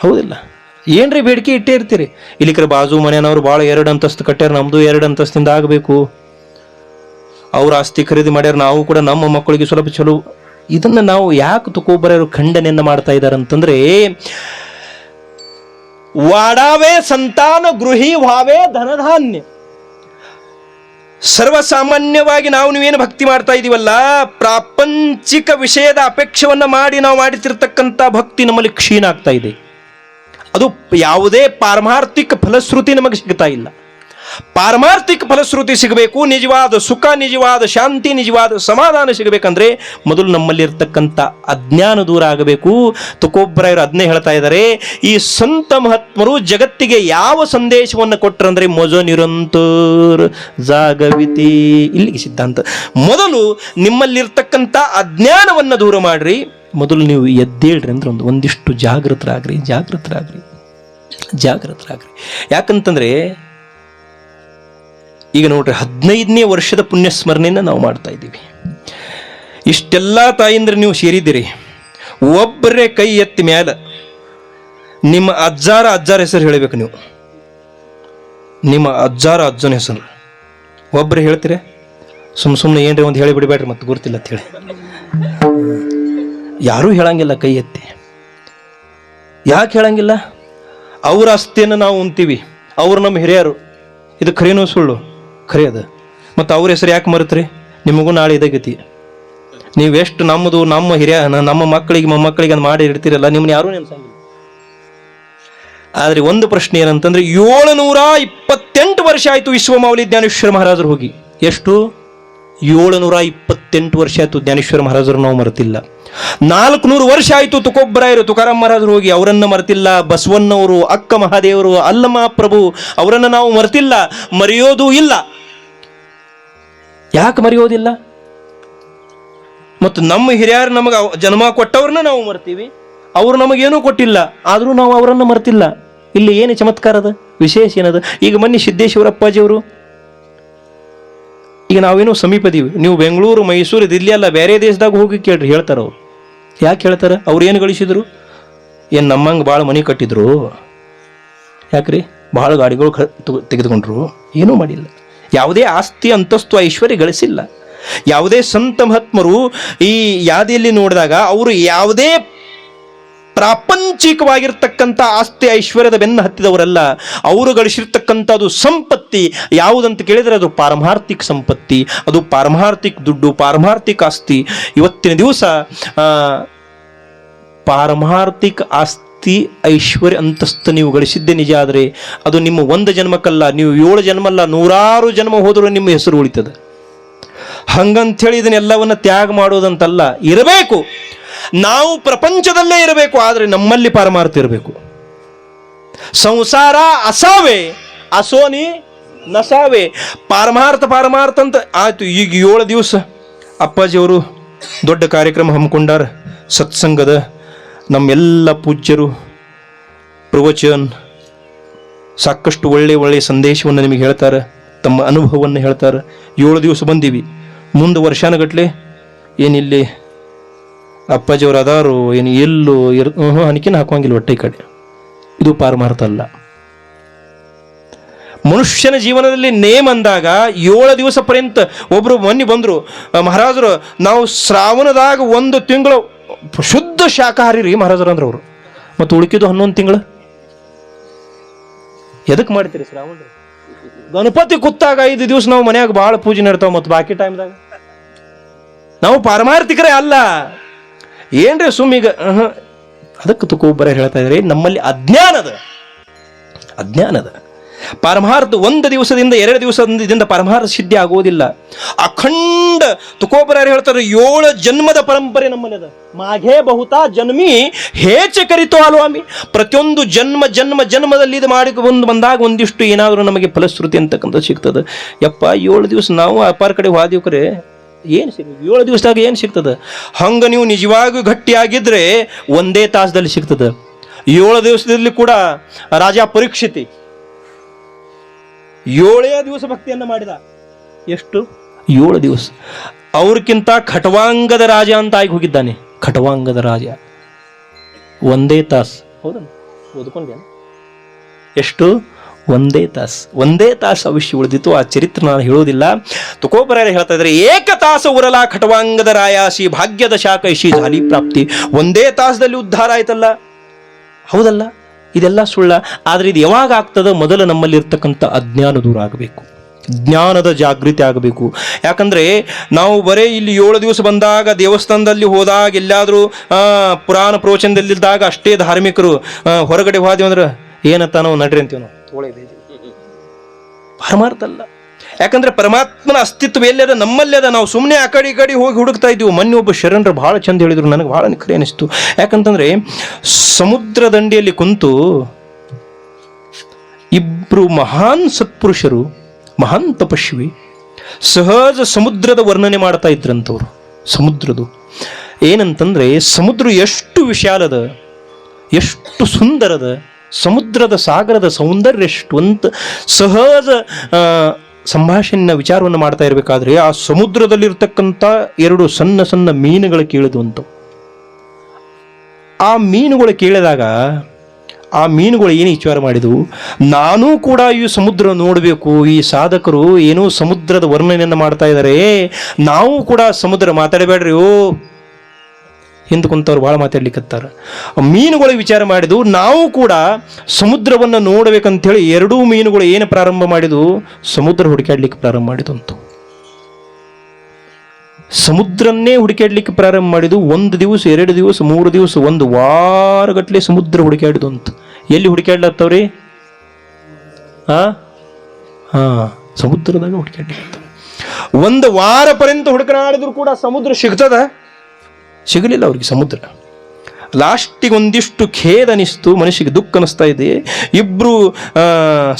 ಹೌದಿಲ್ಲ, ಏನ್ರಿ ಬೇಡಿಕೆ ಇಟ್ಟೇ ಇರ್ತೀರಿ. ಇಲ್ಲಿ ಕಡೆ ಬಾಜು ಮನೆಯವರು ಭಾಳ 2 ಅಂತಸ್ತು ಕಟ್ಟ್ಯಾರ, ನಮ್ದು 2 ಅಂತಸ್ತಿಂದ ಆಗಬೇಕು, ಅವ್ರ ಆಸ್ತಿ ಖರೀದಿ ಮಾಡ್ಯಾರ, ನಾವು ಕೂಡ ನಮ್ಮ ಮಕ್ಕಳಿಗೆ ಸ್ವಲ್ಪ ಚಲೋ. ಇದನ್ನ ನಾವು ಯಾಕೆ ತುಕೋಬರರು ಖಂಡನೆಯನ್ನ ಮಾಡ್ತಾ ಇದ್ದಾರೆ ಅಂತಂದ್ರೆ, ವಾಡಾವೇ ಸಂತಾನ ಗೃಹಿ ಭಾವೇ ಧನಧಾನ್ಯ. ಸರ್ವಸಾಮಾನ್ಯವಾಗಿ ನೀವೇನು ಭಕ್ತಿ ಮಾಡ್ತಾ ಇದೀವಲ್ಲ, ಪ್ರಾಪಂಚಿಕ ವಿಷಯದ ಅಪೇಕ್ಷವನ್ನ ಮಾಡಿ ನಾವು ಮಾಡುತ್ತಿರ್ತಕ್ಕಂಥ ಭಕ್ತಿ ನಮ್ಮಲ್ಲಿ ಕ್ಷೀಣ ಆಗ್ತಾ ಇದೆ. ಅದು ಯಾವುದೇ ಪಾರಮಾರ್ಥಿಕ ಫಲಶ್ರುತಿ ನಮಗೆ ಸಿಗ್ತಾ ಇಲ್ಲ. ಪಾರಮಾರ್ಥಿಕ ಫಲಶ್ರುತಿ ಸಿಗಬೇಕು, ನಿಜವಾದ ಸುಖ, ನಿಜವಾದ ಶಾಂತಿ, ನಿಜವಾದ ಸಮಾಧಾನ ಸಿಗಬೇಕಂದ್ರೆ ಮೊದಲು ನಮ್ಮಲ್ಲಿರ್ತಕ್ಕಂಥ ಅಜ್ಞಾನ ದೂರ ಆಗಬೇಕು. ತುಕೋಬ್ಬರಾಯರು ಅದನ್ನೇ ಹೇಳ್ತಾ ಇದ್ದಾರೆ. ಈ ಸಂತ ಮಹಾತ್ಮರು ಜಗತ್ತಿಗೆ ಯಾವ ಸಂದೇಶವನ್ನು ಕೊಟ್ಟರಂದ್ರೆ, ಮೊಜ ನಿರಂತರ ಜಾಗವಿತಿ. ಇಲ್ಲಿಗೆ ಸಿದ್ಧಾಂತ. ಮೊದಲು ನಿಮ್ಮಲ್ಲಿರ್ತಕ್ಕಂಥ ಅಜ್ಞಾನವನ್ನು ದೂರ ಮಾಡ್ರಿ, ಮೊದಲು ನೀವು ಎದ್ದೇಳ್ರಿ ಅಂದ್ರೆ ಒಂದಿಷ್ಟು ಜಾಗೃತರಾಗ್ರಿ. ಯಾಕಂತಂದ್ರೆ ಈಗ ನೋಡ್ರಿ, 15ನೇ ವರ್ಷದ ಪುಣ್ಯ ಸ್ಮರಣೆಯನ್ನು ನಾವು ಮಾಡ್ತಾ ಇದ್ದೀವಿ. ಇಷ್ಟೆಲ್ಲ ತಾಯಿಂದ್ರೆ ನೀವು ಸೇರಿದ್ದೀರಿ, ಒಬ್ಬರೇ ಕೈ ಎತ್ತಿ ಮ್ಯಾಲ ನಿಮ್ಮ ಅಜ್ಜಾರ ಹೆಸರು ಹೇಳಬೇಕು ನೀವು. ನಿಮ್ಮ ಅಜ್ಜನ ಹೆಸರು ಒಬ್ರು ಹೇಳ್ತೀರ? ಸುಮ್ಮನೆ ಏನ್ರಿ ಒಂದು ಹೇಳಿ ಬಿಡಬೇಡ್ರಿ, ಮತ್ತೆ ಗುರ್ತಿಲ್ಲ ಅಂತ ಹೇಳಿ ಯಾರೂ ಹೇಳಂಗಿಲ್ಲ ಕೈ ಎತ್ತಿ. ಯಾಕೆ ಹೇಳಂಗಿಲ್ಲ? ಅವ್ರ ಆಸ್ತಿಯನ್ನು ನಾವು ಉಣ್ತೀವಿ, ಅವ್ರು ನಮ್ಮ ಹಿರಿಯರು. ಇದು ಖರೇನೋ ಸುಳ್ಳು? ಖರೆ ಅದು. ಮತ್ತು ಅವ್ರ ಹೆಸರು ಯಾಕೆ ಮರೆತ್ರಿ? ನಿಮಗೂ ನಾಳೆ ಇದಾಗೈತಿ. ನೀವೆಷ್ಟು ನಮ್ಮದು ನಮ್ಮ ಹಿರಿಯ ನಮ್ಮ ಮಕ್ಕಳಿಗೆ ಮೊಮ್ಮಕ್ಕಳಿಗೆ ಅದು ಮಾಡಿ ಇಡ್ತೀರಲ್ಲ, ನಿಮ್ಮನ್ನ ಯಾರೂ ನೆನ್ಸಂಗಿಲ್ಲ. ಆದರೆ ಒಂದು ಪ್ರಶ್ನೆ ಏನಂತಂದ್ರೆ, 728 ವರ್ಷ ಆಯಿತು ವಿಶ್ವಮಾವಲಿ ಜ್ಞಾನೇಶ್ವರ ಮಹಾರಾಜರು ಹೋಗಿ. ಎಷ್ಟು? 728 ವರ್ಷ ಆಯಿತು ಜ್ಞಾನೇಶ್ವರ ಮಹಾರಾಜರು ನಾವು ಮರೆತಿಲ್ಲ. 400 ವರ್ಷ ಆಯಿತು ತುಕೋಬ್ಬರಾಯರು ತುಕಾರಾಮ್ ಮಹಾರಾಜರು ಹೋಗಿ, ಅವರನ್ನು ಮರೆತಿಲ್ಲ. ಬಸವಣ್ಣವರು, ಅಕ್ಕ ಮಹಾದೇವರು, ಅಲ್ಲಮ್ಮ ಪ್ರಭು, ಅವರನ್ನು ನಾವು ಮರೆತಿಲ್ಲ, ಮರೆಯೋದೂ ಇಲ್ಲ. ಯಾಕೆ ಮರೆಯೋದಿಲ್ಲ? ಮತ್ತು ನಮ್ಮ ಹಿರಿಯರು ನಮಗೆ ಜನ್ಮ ಕೊಟ್ಟವ್ರನ್ನ ನಾವು ಮರ್ತೀವಿ, ಅವರು ನಮಗೇನೂ ಕೊಟ್ಟಿಲ್ಲ, ಆದರೂ ನಾವು ಅವರನ್ನು ಮರ್ತಿಲ್ಲ. ಇಲ್ಲಿ ಏನು ಚಮತ್ಕಾರದ ವಿಶೇಷ ಏನದ? ಈಗ ಮೊನ್ನೆ ಸಿದ್ದೇಶ್ವರ ಅಪ್ಪಾಜಿಯವರು, ಈಗ ನಾವೇನೋ ಸಮೀಪದೀವಿ, ನೀವು ಬೆಂಗಳೂರು, ಮೈಸೂರು, ದಿಲ್ಲಿ ಅಲ್ಲ ಬೇರೆ ದೇಶದಾಗ ಹೋಗಿ ಕೇಳ್ರಿ, ಹೇಳ್ತಾರೆ ಅವ್ರು. ಯಾಕೆ ಹೇಳ್ತಾರೆ? ಅವ್ರು ಏನು ಗಳಿಸಿದ್ರು? ಏನು ನಮ್ಮಂಗೆ ಭಾಳ ಮನೆ ಕಟ್ಟಿದ್ರು? ಯಾಕ್ರಿ? ಭಾಳ ಗಾಡಿಗಳು ತೆಗೆದುಕೊಂಡ್ರು? ಏನೂ ಮಾಡಿಲ್ಲ. ಯಾವುದೇ ಆಸ್ತಿ ಅಂತಸ್ತು ಐಶ್ವರ್ಯ ಗಳಿಸಿಲ್ಲ. ಯಾವುದೇ ಸಂತ ಮಹಾತ್ಮರು ಈ ಯಾದಿಯಲ್ಲಿ ನೋಡಿದಾಗ ಅವರು ಯಾವುದೇ ಪ್ರಾಪಂಚಿಕವಾಗಿರ್ತಕ್ಕಂಥ ಆಸ್ತಿ ಐಶ್ವರ್ಯದ ಬೆನ್ನು ಹತ್ತಿದವರಲ್ಲ. ಅವರು ಗಳಿಸಿರ್ತಕ್ಕಂಥದ್ದು ಸಂಪತ್ತಿ ಯಾವುದಂತ ಕೇಳಿದರೆ ಅದು ಪಾರಮಾರ್ಥಿಕ ಸಂಪತ್ತಿ, ಅದು ಪಾರಮಾರ್ಥಿಕ ದುಡ್ಡು, ಪಾರಮಾರ್ಥಿಕ ಆಸ್ತಿ. ಇವತ್ತಿನ ದಿವಸ ಪಾರಮಾರ್ಥಿಕ ಆಸ್ತಿ ಐಶ್ವರ್ಯ ಅಂತಸ್ತು ನೀವು ಗಳಿಸಿದ್ದೇ ನಿಜ. ಆದರೆ ಅದು ನಿಮ್ಮ ಒಂದು ಜನ್ಮಕ್ಕಲ್ಲ, ನೀವು 7 ಜನ್ಮ ಅಲ್ಲ, 100 ಜನ್ಮ ಹೋದರೂ ನಿಮ್ಮ ಹೆಸರು ಉಳಿತದೆ. ಹಂಗಂಥೇಳಿ ಇದನ್ನೆಲ್ಲವನ್ನ ತ್ಯಾಗ ಮಾಡೋದಂತಲ್ಲ. ಇರಬೇಕು, ನಾವು ಪ್ರಪಂಚದಲ್ಲೇ ಇರಬೇಕು, ಆದರೆ ನಮ್ಮಲ್ಲಿ ಪಾರಮಾರ್ಥ ಇರಬೇಕು. ಸಂಸಾರ ಅಸಾವೆ ಅಸೋನಿ ನಸಾವೆ. ಪಾರಮಾರ್ಥ ಅಂತ ಆಯ್ತು. ಈಗ 7 ದಿವಸ ಅಪ್ಪಾಜಿಯವರು ದೊಡ್ಡ ಕಾರ್ಯಕ್ರಮ ಹಮ್ಮಿಕೊಂಡಾರ. ಸತ್ಸಂಗದ ನಮ್ಮೆಲ್ಲ ಪೂಜ್ಯರು ಪ್ರವಚನ ಸಾಕಷ್ಟು ಒಳ್ಳೆಯ ಸಂದೇಶವನ್ನು ನಿಮಗೆ ಹೇಳ್ತಾರೆ, ತಮ್ಮ ಅನುಭವವನ್ನು ಹೇಳ್ತಾರೆ. 7 ದಿವಸ ಬಂದೀವಿ. ಮುಂದೆ ವರ್ಷಾನುಗಟ್ಲೆ ಏನಿಲ್ಲಿ ಅಪ್ಪಾಜಿಯವರು ಅದಾರು ಏನು ಎಲ್ಲೂ ಅನಿಕಿನ ಹಾಕುವಂಗಿಲ್ಲ ಹೊಟ್ಟೆ ಕಡೆ. ಇದು ಪಾರಮಾರ್ಥ ಅಲ್ಲ. ಮನುಷ್ಯನ ಜೀವನದಲ್ಲಿ ನೇಮ್ ಅಂದಾಗ 7 ದಿವಸ ಪರ್ಯಂತ. ಒಬ್ರು ಮೊನ್ನೆ ಬಂದರು ಮಹಾರಾಜರು, ನಾವು ಶ್ರಾವಣದಾಗ 1 ತಿಂಗಳು ಶುದ್ಧ ಶಾಕಾಹಾರಿ ರೀ ಮಹಾರಾಜರು ಅಂದ್ರೆ ಅವರು. ಮತ್ತು ಉಳಿಕಿದ್ದು 11 ತಿಂಗಳು ಎದಕ್ಕೆ ಮಾಡ್ತೀರಿ? ಶ್ರಾವಣ ಗಣಪತಿ ಕುತ್ತಾಗ 5 ದಿವಸ ನಾವು ಮನ್ಯಾಗ ಭಾಳ ಪೂಜೆ ನಡ್ತಾವ, ಮತ್ತು ಬಾಕಿ ಟೈಮ್ದಾಗ ನಾವು ಪಾರಮಾರ್ಥಿಕರೇ ಅಲ್ಲ. ಏನ್ರಿ ಸುಮ್ಮೀಗ ಅದಕ್ಕೆ ತುಕೋಬ್ಬರ ಹೇಳ್ತಾ ಇದ್ರಿ, ನಮ್ಮಲ್ಲಿ ಅಜ್ಞಾನದ ಪಾರಮಾರ್ಥ 1 ದಿವಸದಿಂದ 2 ದಿವಸದಿಂದ ಪಾರಮಾರ್ಥ ಸಿದ್ಧಿ ಆಗೋದಿಲ್ಲ. ಅಖಂಡ ತುಕೋಬ್ಬರ ಹೇಳ್ತಾರೆ 7 ಜನ್ಮದ ಪರಂಪರೆ ನಮ್ಮಲ್ಲಿ ಅದ. ಮಾಘೇ ಬಹುತಾ ಜನ್ಮಿ ಹೇಚ ಕರಿತೋ ಅಲ್ವಾಮಿ. ಪ್ರತಿಯೊಂದು ಜನ್ಮದಲ್ಲಿ ಇದು ಮಾಡಿ ಬಂದಾಗ ಒಂದಿಷ್ಟು ಏನಾದರೂ ನಮಗೆ ಫಲಶ್ರುತಿ ಅಂತಕ್ಕಂಥ ಸಿಗ್ತದೆ. ಯಪ್ಪ 7 ದಿವಸ ನಾವು ಅಪಾರ ಕಡೆ ಹೋದಿವ್ರೆ, ಏನು ಸಿಗ್ತದೆ 7 ದಿವಸದಾಗ? ಏನು ಸಿಗ್ತದೆ? ಹಂಗೆ ನೀವು ನಿಜವಾಗಿಯೂ ಗಟ್ಟಿಯಾಗಿದ್ರೆ 1 ತಾಸದಲ್ಲಿ ಸಿಗ್ತದೆ. 7 ದಿವಸದಲ್ಲಿ ಕೂಡ ರಾಜ ಪರೀಕ್ಷಿತಿ 7 ದಿವಸ ಭಕ್ತಿಯನ್ನು ಮಾಡಿದ. ಎಷ್ಟು? 7 ದಿವಸ. ಅವ್ರಕ್ಕಿಂತ ಖಟವಾಂಗದ ರಾಜ ಅಂತ ಆಗಿ ಹೋಗಿದ್ದಾನೆ. ಖಟವಾಂಗದ ರಾಜ 1 ತಾಸು. ಹೌದಾ? ಓದ್ಕೊಂಡೆ ಎಷ್ಟು? 1 ತಾಸು. 1 ತಾಸು ಅವಶ್ಯ ಉಳಿದಿತ್ತು. ಆ ಚರಿತ್ರೆ ನಾನು ಹೇಳೋದಿಲ್ಲ. ತುಕೋಬ್ಬರ ಹೇಳ್ತಾ ಇದ್ದಾರೆ, ಏಕತಾಸ ಉರಲ ಖಟವಾಂಗದ ರಾಯಾಸಿ ಭಾಗ್ಯದ ಶಾಕೈಷಿ ಜಾಲಿ ಪ್ರಾಪ್ತಿ. 1 ತಾಸದಲ್ಲಿ ಉದ್ಧಾರ ಆಯ್ತಲ್ಲ. ಹೌದಲ್ಲ? ಇದೆಲ್ಲ ಸುಳ್ಳ. ಆದರೆ ಇದು ಯಾವಾಗ ಆಗ್ತದೆ? ಮೊದಲು ನಮ್ಮಲ್ಲಿರ್ತಕ್ಕಂಥ ಅಜ್ಞಾನ ದೂರ ಆಗಬೇಕು, ಜ್ಞಾನದ ಜಾಗೃತಿ ಆಗಬೇಕು. ಯಾಕಂದರೆ ನಾವು ಬರೀ ಇಲ್ಲಿ 7 ದಿವಸ ಬಂದಾಗ ದೇವಸ್ಥಾನದಲ್ಲಿ ಹೋದಾಗ ಎಲ್ಲಾದರೂ ಪುರಾಣ ಪ್ರವಚನದಲ್ಲಿದ್ದಾಗ ಅಷ್ಟೇ ಧಾರ್ಮಿಕರು. ಹೊರಗಡೆ ಹೋದ್ವಿ ಅಂದ್ರೆ ಏನತ್ತ ನಾವು ನಡ್ರಿ ಅಂತೀವಿ, ನಾವು ಪರಮಾರ್ಥ ಅಲ್ಲ. ಯಾಕಂದ್ರೆ ಪರಮಾತ್ಮನ ಅಸ್ತಿತ್ವ ಎಲ್ಲದ? ನಮ್ಮಲ್ಲಿ ಅದ. ನಾವು ಸುಮ್ಮನೆ ಆ ಕಡೆ ಈ ಕಡೆ ಹೋಗಿ ಹುಡುಕ್ತಾ ಇದ್ದೀವಿ. ಮೊನ್ನೆ ಒಬ್ಬ ಶರಣರು ಭಾಳ ಚಂದ ಹೇಳಿದ್ರು, ನನಗೆ ಭಾಳ ಖರೆ ಅನಿಸ್ತು. ಯಾಕಂತಂದ್ರೆ ಸಮುದ್ರ ದಂಡೆಯಲ್ಲಿ ಕುಂತು ಇಬ್ರು ಮಹಾನ್ ಸತ್ಪುರುಷರು, ಮಹಾನ್ ತಪಸ್ವಿ ಸಹಜ ಸಮುದ್ರದ ವರ್ಣನೆ ಮಾಡ್ತಾ ಇದ್ರಂಥವ್ರು. ಸಮುದ್ರದು ಏನಂತಂದ್ರೆ, ಸಮುದ್ರ ಎಷ್ಟು ವಿಶಾಲದ, ಎಷ್ಟು ಸುಂದರದ, ಸಮುದ್ರದ ಸಾಗರದ ಸೌಂದರ್ಯ ಎಷ್ಟು ಅಂತ ಸಹಜ ಸಂಭಾಷಣೆಯ ವಿಚಾರವನ್ನು ಮಾಡ್ತಾ ಇರಬೇಕಾದ್ರೆ ಆ ಸಮುದ್ರದಲ್ಲಿರ್ತಕ್ಕಂಥ 2 ಸಣ್ಣ ಮೀನುಗಳು ಕೇಳಿದ್ವು ಅಂತ. ಆ ಮೀನುಗಳು ಕೇಳಿದಾಗ ಆ ಮೀನುಗಳು ಏನು ವಿಚಾರ ಮಾಡಿದವು, ನಾನೂ ಕೂಡ ಈ ಸಮುದ್ರ ನೋಡಬೇಕು, ಈ ಸಾಧಕರು ಏನೋ ಸಮುದ್ರದ ವರ್ಣನೆಯನ್ನು ಮಾಡ್ತಾ ಇದ್ದಾರೆ, ನಾವು ಕೂಡ ಸಮುದ್ರ ಮಾತಾಡಬೇಡ್ರಿ ಓ ಹಿಂದೆ ಕುಂತವ್ರು ಭಾಳ ಮಾತಾಡ್ಲಿಕ್ಕತ್ತಾರ. ಮೀನುಗಳು ವಿಚಾರ ಮಾಡಿದವು, ನಾವು ಕೂಡ ಸಮುದ್ರವನ್ನು ನೋಡಬೇಕಂತೇಳಿ ಎರಡೂ ಮೀನುಗಳು ಏನು ಪ್ರಾರಂಭ ಮಾಡಿದವು, ಸಮುದ್ರ ಹುಡುಕಾಡ್ಲಿಕ್ಕೆ ಪ್ರಾರಂಭ ಮಾಡಿದಂತು. ಸಮುದ್ರನ್ನೇ ಹುಡುಕಾಡ್ಲಿಕ್ಕೆ ಪ್ರಾರಂಭ ಮಾಡಿದ್ದು. 1 ದಿವಸ 2 ದಿವಸ 3 ದಿವಸ 1 ವಾರಗಟ್ಟಲೆ ಸಮುದ್ರ ಹುಡುಕಾಡಿದು ಅಂತ. ಎಲ್ಲಿ ಹುಡುಕಾಡ್ಲತ್ತವ್ರಿ? ಸಮುದ್ರದಾಗ ಹುಡುಕಾಡ್ಲಿಕ್ಕೆ 1 ವಾರ ಪರ್ಯಂತ ಹುಡುಕನಾಡಿದ್ರು ಕೂಡ ಸಮುದ್ರ ಸಿಗಲಿಲ್ಲ ಅವ್ರಿಗೆ ಸಮುದ್ರ. ಲಾಸ್ಟಿಗೆ ಒಂದಿಷ್ಟು ಖೇದ ಅನಿಸ್ತು, ಮನುಷ್ಯಗೆ ದುಃಖ ಅನಿಸ್ತಾ ಇದೆ. ಇಬ್ರು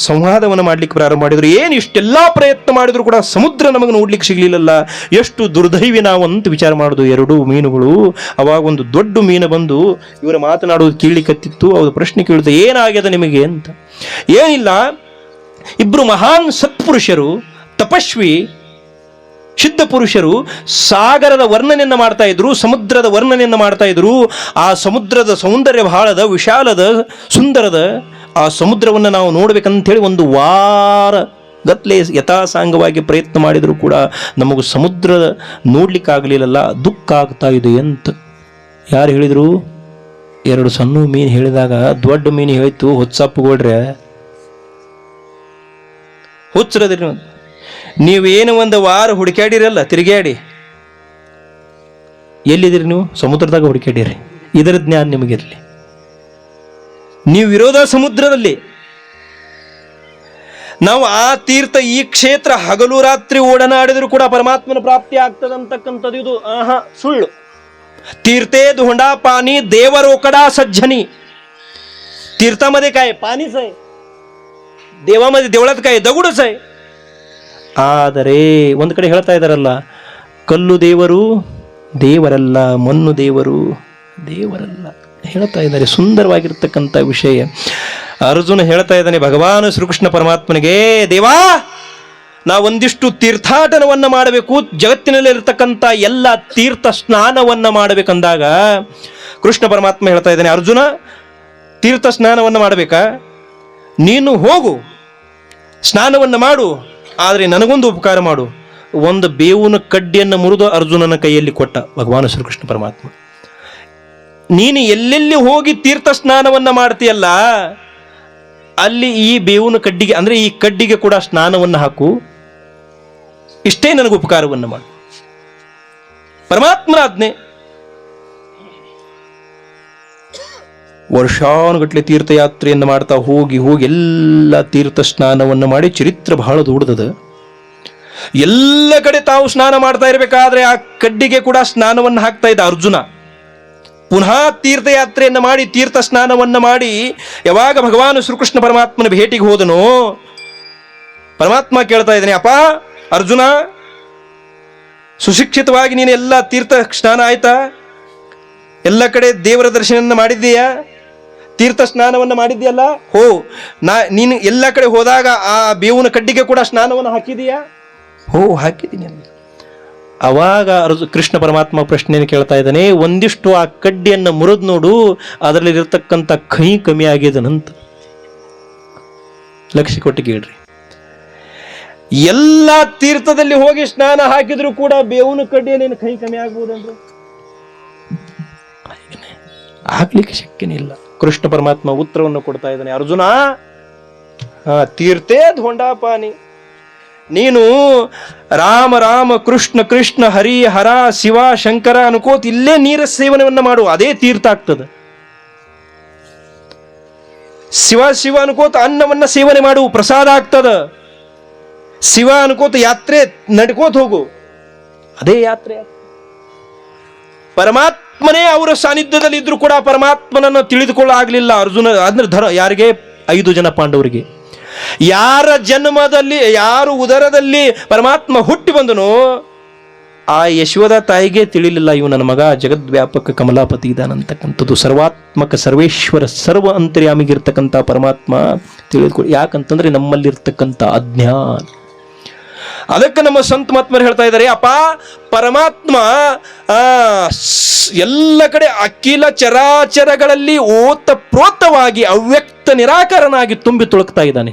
ಸಂವಾದವನ್ನು ಮಾಡ್ಲಿಕ್ಕೆ ಪ್ರಾರಂಭ ಮಾಡಿದ್ರು. ಏನು ಇಷ್ಟೆಲ್ಲ ಪ್ರಯತ್ನ ಮಾಡಿದ್ರು ಕೂಡ ಸಮುದ್ರ ನಮಗೆ ನೋಡ್ಲಿಕ್ಕೆ ಸಿಗ್ಲಿಲ್ಲಲ್ಲ, ಎಷ್ಟು ದುರ್ದೈವಿ ನಾವು ಅಂತ ವಿಚಾರ ಮಾಡುದು ಎರಡೂ ಮೀನುಗಳು. ಅವಾಗ ಒಂದು ದೊಡ್ಡ ಮೀನು ಬಂದು ಇವರ ಮಾತನಾಡೋದು ಕೇಳಲಿಕ್ಕತ್ತಿತ್ತು. ಅವ್ರ ಪ್ರಶ್ನೆ ಕೇಳಿದ, ಏನಾಗ್ಯದ ನಿಮಗೆ ಅಂತ. ಏನಿಲ್ಲ, ಇಬ್ರು ಮಹಾನ್ ಸತ್ಪುರುಷರು, ತಪಸ್ವಿ ಸಿದ್ಧ ಪುರುಷರು ಸಾಗರದ ವರ್ಣನೆಯನ್ನು ಮಾಡ್ತಾ ಇದ್ರು, ಸಮುದ್ರದ ವರ್ಣನೆಯನ್ನು ಮಾಡ್ತಾ ಇದ್ರು. ಆ ಸಮುದ್ರದ ಸೌಂದರ್ಯ ಬಹಳದ, ವಿಶಾಲದ, ಸುಂದರದ. ಆ ಸಮುದ್ರವನ್ನು ನಾವು ನೋಡ್ಬೇಕಂತೇಳಿ 1 ವಾರ ಗತ್ಲೆ ಯಥಾಸಾಂಗವಾಗಿ ಪ್ರಯತ್ನ ಮಾಡಿದ್ರು ಕೂಡ ನಮಗೂ ಸಮುದ್ರ ನೋಡ್ಲಿಕ್ಕಾಗಲಿಲ್ಲಲ್ಲ, ದುಃಖ ಆಗ್ತಾ ಇದೆ ಅಂತ ಯಾರು ಹೇಳಿದ್ರು? 2 ಸಣ್ಣ ಮೀನು ಹೇಳಿದಾಗ ದೊಡ್ಡ ಮೀನು ಹೇಳಿತು, ಹೊಚ್ಚಪ್ಪಗೋಡ್ರೆ ಹುಚ್ಚರದ್ರಿ. ನೀವೇನು 1 ವಾರ ಹುಡುಕಾಡಿರಲ್ಲ, ತಿರುಗಾಡಿ ಎಲ್ಲಿದ್ದೀರಿ ನೀವು? ಸಮುದ್ರದಾಗ ಹುಡುಕಾಡಿರಿ. ಇದರ ಜ್ಞಾನ ನಿಮಗಿರಲಿ. ನೀವು ಇರೋದ ಸಮುದ್ರದಲ್ಲಿ. ನಾವು ಆ ತೀರ್ಥ, ಈ ಕ್ಷೇತ್ರ ಹಗಲು ರಾತ್ರಿ ಓಡನಾಡಿದ್ರು ಕೂಡ ಪರಮಾತ್ಮನ ಪ್ರಾಪ್ತಿ ಆಗ್ತದಂತಕ್ಕಂಥದ್ದು ಇದು ಸುಳ್ಳು. तीर्थे धोंडा पाणी देवरोकडा सज्जनी. तीर्थामध्ये काय पाणीच आहे, ದೇವಾमध्ये ದೇವಳಾत काय ದಗುಡच आहे. ಆದರೆ ಒಂದು ಕಡೆ ಹೇಳ್ತಾ ಇದ್ದಾರಲ್ಲ, ಕಲ್ಲು ದೇವರು ದೇವರಲ್ಲ, ಮಣ್ಣು ದೇವರು ದೇವರಲ್ಲ ಹೇಳ್ತಾ ಇದ್ದಾರೆ. ಸುಂದರವಾಗಿರ್ತಕ್ಕಂಥ ವಿಷಯ. ಅರ್ಜುನ ಹೇಳ್ತಾ ಇದ್ದಾನೆ ಭಗವಾನ್ ಶ್ರೀಕೃಷ್ಣ ಪರಮಾತ್ಮನಿಗೆ, ದೇವಾ ನಾವೊಂದಿಷ್ಟು ತೀರ್ಥಾಟನವನ್ನ ಮಾಡಬೇಕು, ಜಗತ್ತಿನಲ್ಲಿ ಇರತಕ್ಕಂಥ ಎಲ್ಲ ತೀರ್ಥ ಸ್ನಾನವನ್ನ ಮಾಡಬೇಕಂದಾಗ ಕೃಷ್ಣ ಪರಮಾತ್ಮ ಹೇಳ್ತಾ ಇದ್ದಾನೆ, ಅರ್ಜುನ ತೀರ್ಥ ಸ್ನಾನವನ್ನ ಮಾಡಬೇಕಾ? ನೀನು ಹೋಗು ಸ್ನಾನವನ್ನ ಮಾಡು, ಆದರೆ ನನಗೊಂದು ಉಪಕಾರ ಮಾಡು. ಒಂದು ಬೇವಿನ ಕಡ್ಡಿಯನ್ನು ಮುರಿದು ಅರ್ಜುನನ ಕೈಯಲ್ಲಿ ಕೊಟ್ಟ ಭಗವಾನ್ ಶ್ರೀಕೃಷ್ಣ ಪರಮಾತ್ಮ. ನೀನು ಎಲ್ಲೆಲ್ಲಿ ಹೋಗಿ ತೀರ್ಥ ಸ್ನಾನವನ್ನ ಮಾಡ್ತೀಯಲ್ಲ, ಅಲ್ಲಿ ಈ ಬೇವಿನ ಕಡ್ಡಿಗೆ ಅಂದ್ರೆ ಈ ಕಡ್ಡಿಗೆ ಕೂಡ ಸ್ನಾನವನ್ನು ಹಾಕು, ಇಷ್ಟೇ ನನಗೆ ಉಪಕಾರವನ್ನು ಮಾಡು. ಪರಮಾತ್ಮನ ಆಜ್ಞೆ. ವರ್ಷಾನುಗಟ್ಲೆ ತೀರ್ಥಯಾತ್ರೆಯನ್ನು ಮಾಡ್ತಾ ಹೋಗಿ ಹೋಗಿ ಎಲ್ಲ ತೀರ್ಥ ಸ್ನಾನವನ್ನು ಮಾಡಿ, ಚರಿತ್ರೆ ಬಹಳ ದೊಡ್ಡದ. ಎಲ್ಲ ಕಡೆ ತಾವು ಸ್ನಾನ ಮಾಡ್ತಾ ಇರಬೇಕಾದ್ರೆ ಆ ಕಡ್ಡಿಗೆ ಕೂಡ ಸ್ನಾನವನ್ನು ಹಾಕ್ತಾ ಇದ್ದ ಅರ್ಜುನ. ಪುನಃ ತೀರ್ಥಯಾತ್ರೆಯನ್ನು ಮಾಡಿ ತೀರ್ಥ ಸ್ನಾನವನ್ನು ಮಾಡಿ ಯಾವಾಗ ಭಗವಾನ್ ಶ್ರೀಕೃಷ್ಣ ಪರಮಾತ್ಮನ ಭೇಟಿಗೆ ಹೋದನೋ, ಪರಮಾತ್ಮ ಕೇಳ್ತಾ ಇದ್ದಾನೆ, ಅಪ್ಪ ಅರ್ಜುನ, ಸುಶಿಕ್ಷಿತವಾಗಿ ನೀನು ಎಲ್ಲ ತೀರ್ಥ ಸ್ನಾನ ಆಯ್ತಾ? ಎಲ್ಲ ಕಡೆ ದೇವರ ದರ್ಶನ ಮಾಡಿದ್ದೀಯಾ? ತೀರ್ಥ ಸ್ನಾನವನ್ನು ಮಾಡಿದ್ದೀಯಲ್ಲ? ನೀನು ಎಲ್ಲ ಕಡೆ ಹೋದಾಗ ಆ ಬೇವಿನ ಕಡ್ಡಿಗೆ ಕೂಡ ಸ್ನಾನವನ್ನು ಹಾಕಿದೀಯಾ? ಹಾಕಿದ್ದೀನಿ. ಅವಾಗ ಕೃಷ್ಣ ಪರಮಾತ್ಮ ಪ್ರಶ್ನೆಯನ್ನು ಕೇಳ್ತಾ ಇದ್ದಾನೆ, ಒಂದಿಷ್ಟು ಆ ಕಡ್ಡಿಯನ್ನು ಮುರಿದು ನೋಡು, ಅದರಲ್ಲಿ ಇರತಕ್ಕಂಥ ಕಹಿ ಕಮ್ಮಿ ಆಗಿದನಂತ. ಲಕ್ಷ್ಯ ಕೊಟ್ಟು ಕೇಳ್ರಿ. ಎಲ್ಲ ತೀರ್ಥದಲ್ಲಿ ಹೋಗಿ ಸ್ನಾನ ಹಾಕಿದ್ರು ಕೂಡ ಬೇವಿನ ಕಡ್ಡಿಯಲ್ಲೇನು ಕಹಿ ಕಮ್ಮಿ ಆಗ್ಬೋದನ್ರಿ? ಆಗ್ಲಿಕ್ಕೆ ಶಕ್ಯನೇ ಇಲ್ಲ. ಕೃಷ್ಣ ಪರಮಾತ್ಮ ಉತ್ತರವನ್ನು ಕೊಡ್ತಾ ಇದ್ದಾನೆ, ಅರ್ಜುನ ತೀರ್ಥೇ ಧೋಂಡಾ ಪಾನಿ. ನೀನು ರಾಮ ರಾಮ ಕೃಷ್ಣ ಕೃಷ್ಣ ಹರಿ ಹರ ಶಿವ ಶಂಕರ ಅನ್ಕೋತ ಇಲ್ಲೇ ನೀರ ಸೇವನವನ್ನ ಮಾಡು, ಅದೇ ತೀರ್ಥ ಆಗ್ತದೆ. ಶಿವ ಶಿವ ಅನ್ಕೋತ ಅನ್ನವನ್ನ ಸೇವನೆ ಮಾಡು, ಪ್ರಸಾದ ಆಗ್ತದ. ಶಿವ ಅನ್ಕೋತ ಯಾತ್ರೆ ನಡ್ಕೋತ ಹೋಗು, ಅದೇ ಯಾತ್ರೆ. ಪರಮಾತ್ಮನೇ ಅವರ ಸಾನ್ನಿಧ್ಯದಲ್ಲಿ ಇದ್ರು ಕೂಡ ಪರಮಾತ್ಮನನ್ನು ತಿಳಿದುಕೊಳ್ಳಾಗಲಿಲ್ಲ ಅರ್ಜುನ. ಅಂದ್ರೆ ಯಾರಿಗೆ? 5 ಜನ ಪಾಂಡವರಿಗೆ. ಯಾರ ಜನ್ಮದಲ್ಲಿ, ಯಾರು ಉದರದಲ್ಲಿ ಪರಮಾತ್ಮ ಹುಟ್ಟಿ ಬಂದನೋ ಆ ಯಶೋದ ತಾಯಿಗೆ ತಿಳಿಲಿಲ್ಲ, ಇವು ನನ್ನ ಮಗ ಜಗದ್ವ್ಯಾಪಕ ಕಮಲಾಪತಿ ಇದಾನಂತಕ್ಕಂಥದ್ದು. ಸರ್ವಾತ್ಮಕ ಸರ್ವೇಶ್ವರ ಸರ್ವ ಅಂತರ್ಯಾಮಿಗಿರ್ತಕ್ಕಂಥ ಪರಮಾತ್ಮ ತಿಳಿದುಕೊಳ್ಳಿ. ಯಾಕಂತಂದ್ರೆ ನಮ್ಮಲ್ಲಿರ್ತಕ್ಕಂಥ ಅಜ್ಞಾನ. ಅದಕ್ಕೆ ನಮ್ಮ ಸಂತ ಮಹಾತ್ಮರು ಹೇಳ್ತಾ ಇದ್ದಾರೆ, ಅಪ್ಪ ಪರಮಾತ್ಮ ಎಲ್ಲ ಕಡೆ ಅಖಿಲ ಚರಾಚರಗಳಲ್ಲಿ ಓತ ಪ್ರೋತವಾಗಿ ಅವ್ಯಕ್ತ ನಿರಾಕರನಾಗಿ ತುಂಬಿ ತುಳುಕ್ತಾ ಇದ್ದಾನೆ.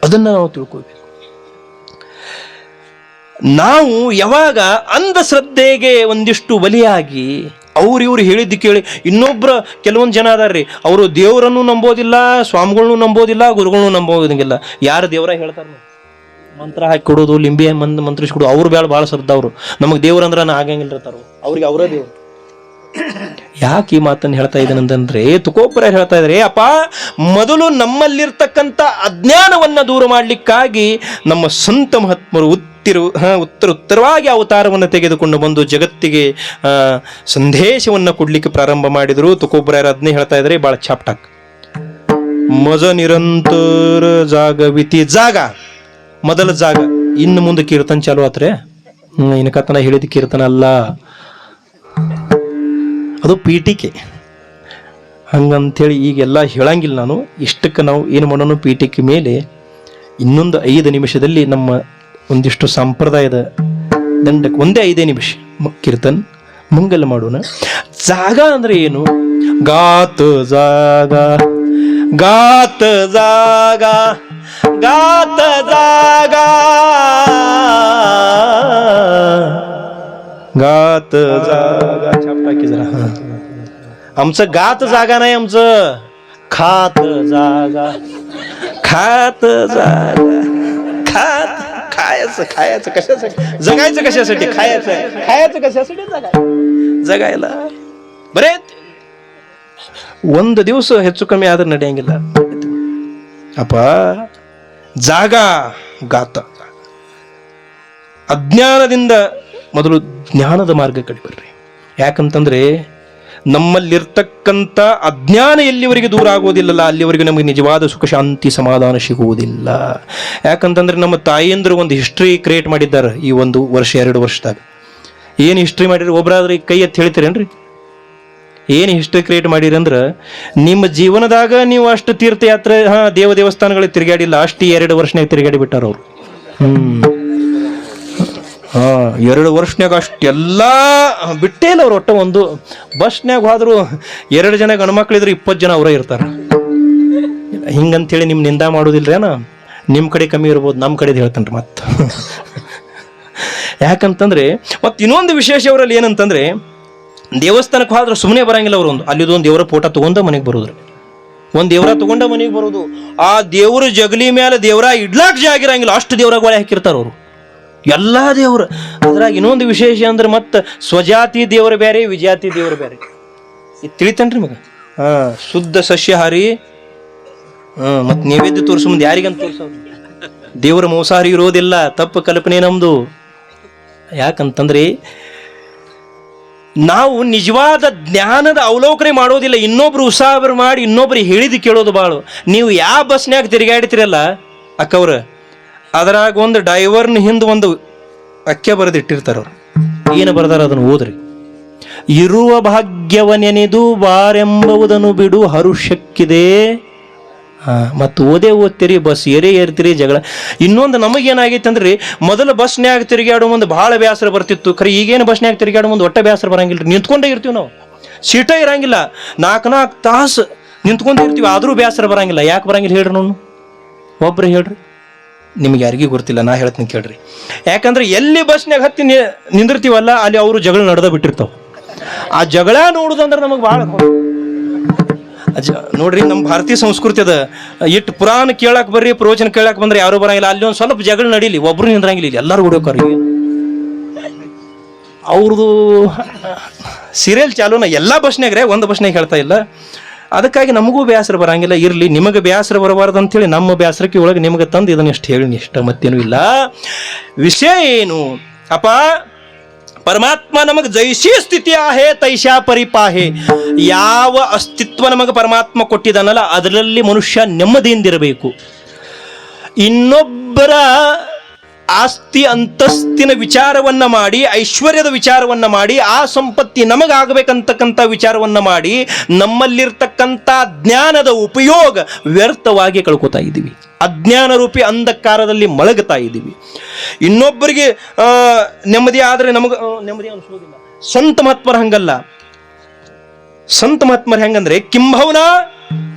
ಅದನ್ನ ನಾವು ತಿಳ್ಕೋಬೇಕು. ನಾವು ಯಾವಾಗ ಅಂಧಶ್ರದ್ಧೆಗೆ ಒಂದಿಷ್ಟು ಬಲಿಯಾಗಿ ಇವ್ರು ಹೇಳಿದ್ದು ಕೇಳಿ ಇನ್ನೊಬ್ರ ಕೆಲವೊಂದು ಜನ ಅದಾರ್ರಿ, ಅವರು ದೇವರನ್ನು ನಂಬೋದಿಲ್ಲ, ಸ್ವಾಮಿಗಳನ್ನೂ ನಂಬೋದಿಲ್ಲ, ಗುರುಗಳನ್ನೂ ನಂಬೋದಿಲ್ಲ. ಯಾರು ದೇವರ ಹೇಳ್ತಾರ ಮಂತ್ರ ಹಾಕಿ ಕೊಡೋದು, ಲಿಂಬೆ ಮಂತ್ರಿಸ್ಕೊಡೋದು, ಅವ್ರು ಭಾಳ ಶ್ರದ್ಧ. ಅವರು ನಮಗೆ ದೇವ್ರಂದ್ರೆ ಆಗಂಗಿಲ್ಲತಾರ, ಅವ್ರಿಗೆ ಅವರೇ ದೇವ್ರು. ಯಾಕೆ ಈ ಮಾತನ್ನು ಹೇಳ್ತಾ ಇದ್ದೇನೆಂದ್ರೆ ತುಕೋಪುರ ಹೇಳ್ತಾ ಇದ್ದಾರೆ, ಅಪ್ಪ ಮೊದಲು ನಮ್ಮಲ್ಲಿರ್ತಕ್ಕಂಥ ಅಜ್ಞಾನವನ್ನ ದೂರ ಮಾಡಲಿಕ್ಕಾಗಿ ನಮ್ಮ ಸಂತ ಮಹಾತ್ಮರು ಉತ್ತರವಾಗಿ ಅವತಾರವನ್ನು ತೆಗೆದುಕೊಂಡು ಬಂದು ಜಗತ್ತಿಗೆ ಸಂದೇಶವನ್ನು ಕೊಡ್ಲಿಕ್ಕೆ ಪ್ರಾರಂಭ ಮಾಡಿದ್ರು. ತುಕೋಬರಾಯರು ಅದನ್ನೇ ಹೇಳ್ತಾ ಇದ್ದಾರೆ, ಬಹಳ ಚಾಪ್ಟಾಕ್. ಮಜ ನಿರಂತರ ಜಾಗವಿತಿ, ಜಾಗ ಮೊದಲ ಜಾಗ, ಇನ್ನು ಮುಂದೆ ಕೀರ್ತನ ಚಾಲು ಆತ್ರೆ. ಇನ್ಕತನ ಹೇಳಿದ ಕೀರ್ತನ ಅಲ್ಲ, ಅದು ಪೀಠಿಕೆ. ಹಂಗಂಥೇಳಿ ಈಗೆಲ್ಲ ಹೇಳಂಗಿಲ್ಲ ನಾನು. ಇಷ್ಟಕ್ಕೆ ನಾವು ಏನು ಮಾಡೋಣ, ಪೀಠಿಕೆ ಮೇಲೆ ಇನ್ನೊಂದು 5 ನಿಮಿಷದಲ್ಲಿ ನಮ್ಮ ಒಂದಿಷ್ಟು ಸಂಪ್ರದಾಯದ ದಂಡಕ್ಕೆ ಒಂದೇ 5 ನಿಮಿಷ ಕೀರ್ತನ್ ಮಂಗಲ ಮಾಡೋಣ. ಜಾಗ ಅಂದ್ರೆ ಏನು? ಗಾತ ಜಾಗ, ಗಾತ ಜಾಗ, ಗಾತ ಜಾಗ, गात जागा. छापटा की जरा. आमचं गात जागा नाही, आमचं खात जागा, खात जागा, खात खायचं कशासाठी, जगायचं कशासाठी, खायचं कशासाठी, जगायला. बरे ಒಂದು ದಿವಸ ಹೆಚ್ಚು ಕಮ್ಮಿ ಆದ್ರೆ ನಡೆಯಂಗಿಲ್ಲ ಅಪ್ಪ. ಜಾಗ ಗಾತ. ಅಜ್ಞಾನದಿಂದ ಮೊದಲು ಜ್ಞಾನದ ಮಾರ್ಗ ಕಡೆ ಬರ್ರಿ. ಯಾಕಂತಂದ್ರೆ ನಮ್ಮಲ್ಲಿರ್ತಕ್ಕಂಥ ಅಜ್ಞಾನ ಎಲ್ಲಿವರೆಗೆ ದೂರ ಆಗೋದಿಲ್ಲಲ್ಲ, ಅಲ್ಲಿವರೆಗೆ ನಮಗೆ ನಿಜವಾದ ಸುಖ ಶಾಂತಿ ಸಮಾಧಾನ ಸಿಗುವುದಿಲ್ಲ. ಯಾಕಂತಂದ್ರೆ ನಮ್ಮ ತಾಯಿಯಂದ್ರು ಒಂದು ಹಿಸ್ಟ್ರಿ ಕ್ರಿಯೇಟ್ ಮಾಡಿದ್ದಾರೆ ಈ 1 ವರ್ಷ 2 ವರ್ಷದಾಗ. ಏನು ಹಿಸ್ಟ್ರಿ ಮಾಡಿರಿ? ಒಬ್ಬರಾದ್ರೆ ಕೈ ಎತ್ತಿ ಹೇಳ್ತೀರೇನ್ರಿ? ಏನು ಹಿಸ್ಟ್ರಿ ಕ್ರಿಯೇಟ್ ಮಾಡಿರಿ ಅಂದ್ರೆ, ನಿಮ್ಮ ಜೀವನದಾಗ ನೀವು ಅಷ್ಟು ತೀರ್ಥಯಾತ್ರೆ ದೇವಸ್ಥಾನಗಳಿಗೆ ತಿರುಗಾಡಿಲ್ಲ, ಅಷ್ಟು 2 ವರ್ಷನಾಗ ತಿರುಗಾಡಿ ಬಿಟ್ಟಾರ ಅವರು. 2 ವರ್ಷನಾಗ ಅಷ್ಟೆಲ್ಲ ಬಿಟ್ಟೇ ಇಲ್ಲ ಅವ್ರು. ಒಟ್ಟ ಒಂದು ಬಸ್ನ್ಯಾಗ ಹೋದ್ರು 2 ಜನ ಗಂಡ್ಮಕ್ಳಿದ್ರು 20 ಜನ ಅವರೇ ಇರ್ತಾರ. ಹಿಂಗಂತೇಳಿ ನಿಮ್ ನಿಂದ ಮಾಡೋದಿಲ್ರೇನ? ನಿಮ್ಮ ಕಡೆ ಕಮ್ಮಿ ಇರ್ಬೋದು, ನಮ್ಮ ಕಡೆದು ಹೇಳ್ತೇನ್ರಿ ಮತ್ತೆ. ಯಾಕಂತಂದ್ರೆ ಮತ್ತೆ ಇನ್ನೊಂದು ವಿಶೇಷ ಅವರಲ್ಲಿ ಏನಂತಂದ್ರೆ, ದೇವಸ್ಥಾನಕ್ಕೆ ಹೋದ್ರೆ ಸುಮ್ಮನೆ ಬರಂಗಿಲ್ಲ ಅವರು. ಅಲ್ಲಿದೊಂದು ದೇವರ ಫೋಟೋ ತಗೊಂಡ ಮನೆಗೆ ಬರೋದ್ರಿ, ಒಂದು ದೇವರ ತಗೊಂಡ ಮನೆಗೆ ಬರೋದು. ಆ ದೇವ್ರ ಜಗಲಿ ಮೇಲೆ ದೇವರ ಇಡ್ಲಾಕ್ ಜಾಗಿರಂಗಿಲ್ಲ, ಅಷ್ಟು ದೇವರಗಳೇ ಹಾಕಿರ್ತಾರ ಅವರು, ಎಲ್ಲ ದೇವರು. ಅದ್ರಾಗ ಇನ್ನೊಂದು ವಿಶೇಷ ಅಂದ್ರೆ ಮತ್ತೆ ಸ್ವಜಾತಿ ದೇವರು ಬೇರೆ, ವಿಜಾತಿ ದೇವರು ಬೇರೆ. ಇದು ತಿಳಿತನ್ರಿ ಮಗ? ಶುದ್ಧ ಸಸ್ಯಾಹಾರಿ, ಮತ್ತೆ ನೈವೇದ್ಯ ತೋರಿಸೋ ಮುಂದೆ ಯಾರಿಗಂತ ತೋರಿಸೋದು? ದೇವರ ಮೋಸಾರಿ ಇರೋದಿಲ್ಲ, ತಪ್ಪು ಕಲ್ಪನೆ ನಮ್ದು. ಯಾಕಂತಂದ್ರೆ ನಾವು ನಿಜವಾದ ಜ್ಞಾನದ ಅವಲೋಕನೆ ಮಾಡೋದಿಲ್ಲ, ಇನ್ನೊಬ್ರು ಉಸಾಬರ್ ಮಾಡಿ ಇನ್ನೊಬ್ರು ಹೇಳಿದ್ದು ಕೇಳೋದು ಬಾಳು. ನೀವು ಯಾವ ಬಸ್ನ್ಯಾಗ ತಿರುಗಾಡ್ತಿರಲ್ಲ ಅಕ್ಕವ್ರ, ಅದರಾಗ ಒಂದು ಡೈವರ್ನ ಹಿಂದೆ ಒಂದು ವಾಕ್ಯ ಬರೆದಿಟ್ಟಿರ್ತಾರ ಅವ್ರು. ಏನು ಬರ್ದಾರ ಅದನ್ನು ಓದ್ರಿ. ಇರುವ ಭಾಗ್ಯವನೆನೆದು ಬಾರೆಂಬುದನ್ನು ಬಿಡು ಹರುಷಕ್ಕಿದೆ. ಮತ್ತು ಓದ್ತೀರಿ, ಬಸ್ ಏರ್ತೀರಿ, ಜಗಳ. ಇನ್ನೊಂದು ನಮಗೇನಾಗೈತೆ ಅಂದ್ರೆ, ಮೊದಲು ಬಸ್ನ್ಯಾಗ ತಿರುಗಾಡೋ ಮುಂದೆ ಭಾಳ ಬೇಸರ ಬರ್ತಿತ್ತು. ಖರೆ ಈಗೇನು ಬಸ್ನ್ಯಾಗ ತಿರುಗಾಡೋ ಮುಂದೆ ಒಟ್ಟ ಬೇಸರ ಬರಂಗಿಲ್ಲ ರೀ. ನಿಂತ್ಕೊಂಡೇ ಇರ್ತೀವಿ ನಾವು, ಸೀಟ ಇರಂಗಿಲ್ಲ, 4 ತಾಸು ನಿಂತ್ಕೊಂಡಿರ್ತೀವಿ, ಆದರೂ ಬೇಸರ ಬರಂಗಿಲ್ಲ. ಯಾಕೆ ಬರಂಗಿಲ್ಲ ಹೇಳ್ರಿ? ನಾನು ಒಬ್ರು ಹೇಳ್ರಿ, ನಿಮ್ಗೆ ಯಾರಿಗೂ ಗೊತ್ತಿಲ್ಲ, ನಾ ಹೇಳ್ತೀನಿ ಕೇಳ್ರಿ. ಯಾಕಂದ್ರೆ ಎಲ್ಲಿ ಬಸ್ನ್ಯಾಗ ಹತ್ತಿ ನಿಂದಿರ್ತೀವಲ್ಲ, ಅಲ್ಲಿ ಅವರು ಜಗಳ ನಡೆದ ಬಿಟ್ಟಿರ್ತಾವ. ಆ ಜಗಳ ನೋಡುದಂದ್ರೆ ನಮಗೆ ಭಾಳ ನೋಡ್ರಿ. ನಮ್ಮ ಭಾರತೀಯ ಸಂಸ್ಕೃತಿ ಅದ, ಇಟ್ಟು ಪುರಾಣ ಕೇಳಕ್ ಬರ್ರಿ, ಪ್ರವಚನ ಕೇಳಕ್ ಬಂದ್ರೆ ಯಾರು ಬರಂಗಿಲ್ಲ. ಅಲ್ಲಿ ಒಂದು ಸ್ವಲ್ಪ ಜಗಳ ನಡೀಲಿ, ಒಬ್ರು ನಿಂದ್ರಂಗಿಲ್ಲ, ಎಲ್ಲರೂ ಹುಡುಕಾರ. ಅವ್ರದ್ದು ಸೀರಿಯಲ್ ಚಾಲೂನ ಎಲ್ಲ ಬಸ್ನ್ಯಾಗ್ರೆ, ಒಂದು ಬಸ್ನ್ಯಾಗ ಹೇಳ್ತಾ ಇಲ್ಲ. ಅದಕ್ಕಾಗಿ ನಮಗೂ ಬೇಸರ ಬರಂಗಿಲ್ಲ. ಇರಲಿ, ನಿಮಗೆ ಬೇಸರ ಬರಬಾರ್ದು ಅಂತೇಳಿ ನಮ್ಮ ಬೇಸರಕ್ಕೆ ಒಳಗೆ ನಿಮಗೆ ತಂದು ಇದನ್ನ ಎಷ್ಟು ಹೇಳಿ ಇಷ್ಟ, ಮತ್ತೇನು ಇಲ್ಲ. ವಿಷಯ ಏನು ಅಪ್ಪ? ಪರಮಾತ್ಮ ನಮಗೆ ಜೈಸಿ ಸ್ಥಿತಿ ಆಹೇ ತೈಷಾ ಪರಿಪಾಹೆ. ಯಾವ ಅಸ್ತಿತ್ವ ನಮಗೆ ಪರಮಾತ್ಮ ಕೊಟ್ಟಿದ್ದಾನಲ್ಲ, ಅದರಲ್ಲಿ ಮನುಷ್ಯ ನೆಮ್ಮದಿಯಿಂದಿರಬೇಕು. ಇನ್ನೊಬ್ಬರ ಆಸ್ತಿ ಅಂತಸ್ತಿನ ವಿಚಾರವನ್ನ ಮಾಡಿ, ಐಶ್ವರ್ಯದ ವಿಚಾರವನ್ನ ಮಾಡಿ, ಆ ಸಂಪತ್ತಿ ನಮಗಾಗಬೇಕಂತಕ್ಕಂಥ ವಿಚಾರವನ್ನ ಮಾಡಿ, ನಮ್ಮಲ್ಲಿರ್ತಕ್ಕಂಥ ಜ್ಞಾನದ ಉಪಯೋಗ ವ್ಯರ್ಥವಾಗಿ ಕಳ್ಕೊತಾ ಇದ್ದೀವಿ. ಅಜ್ಞಾನ ರೂಪಿ ಅಂಧಕಾರದಲ್ಲಿ ಮಲಗುತ್ತಾ ಇದ್ದೀವಿ. ಇನ್ನೊಬ್ಬರಿಗೆ ನೆಮ್ಮದಿ ಆದರೆ ನಮಗೆ ನೆಮ್ಮದಿ ಅನಿಸೋದಿಲ್ಲ. ಸಂತ ಮಹಾತ್ಮರ ಹಂಗಲ್ಲ. ಸಂತ ಮಹಾತ್ಮರು ಹೆಂಗಂದ್ರೆ ಕಿಂಭವನ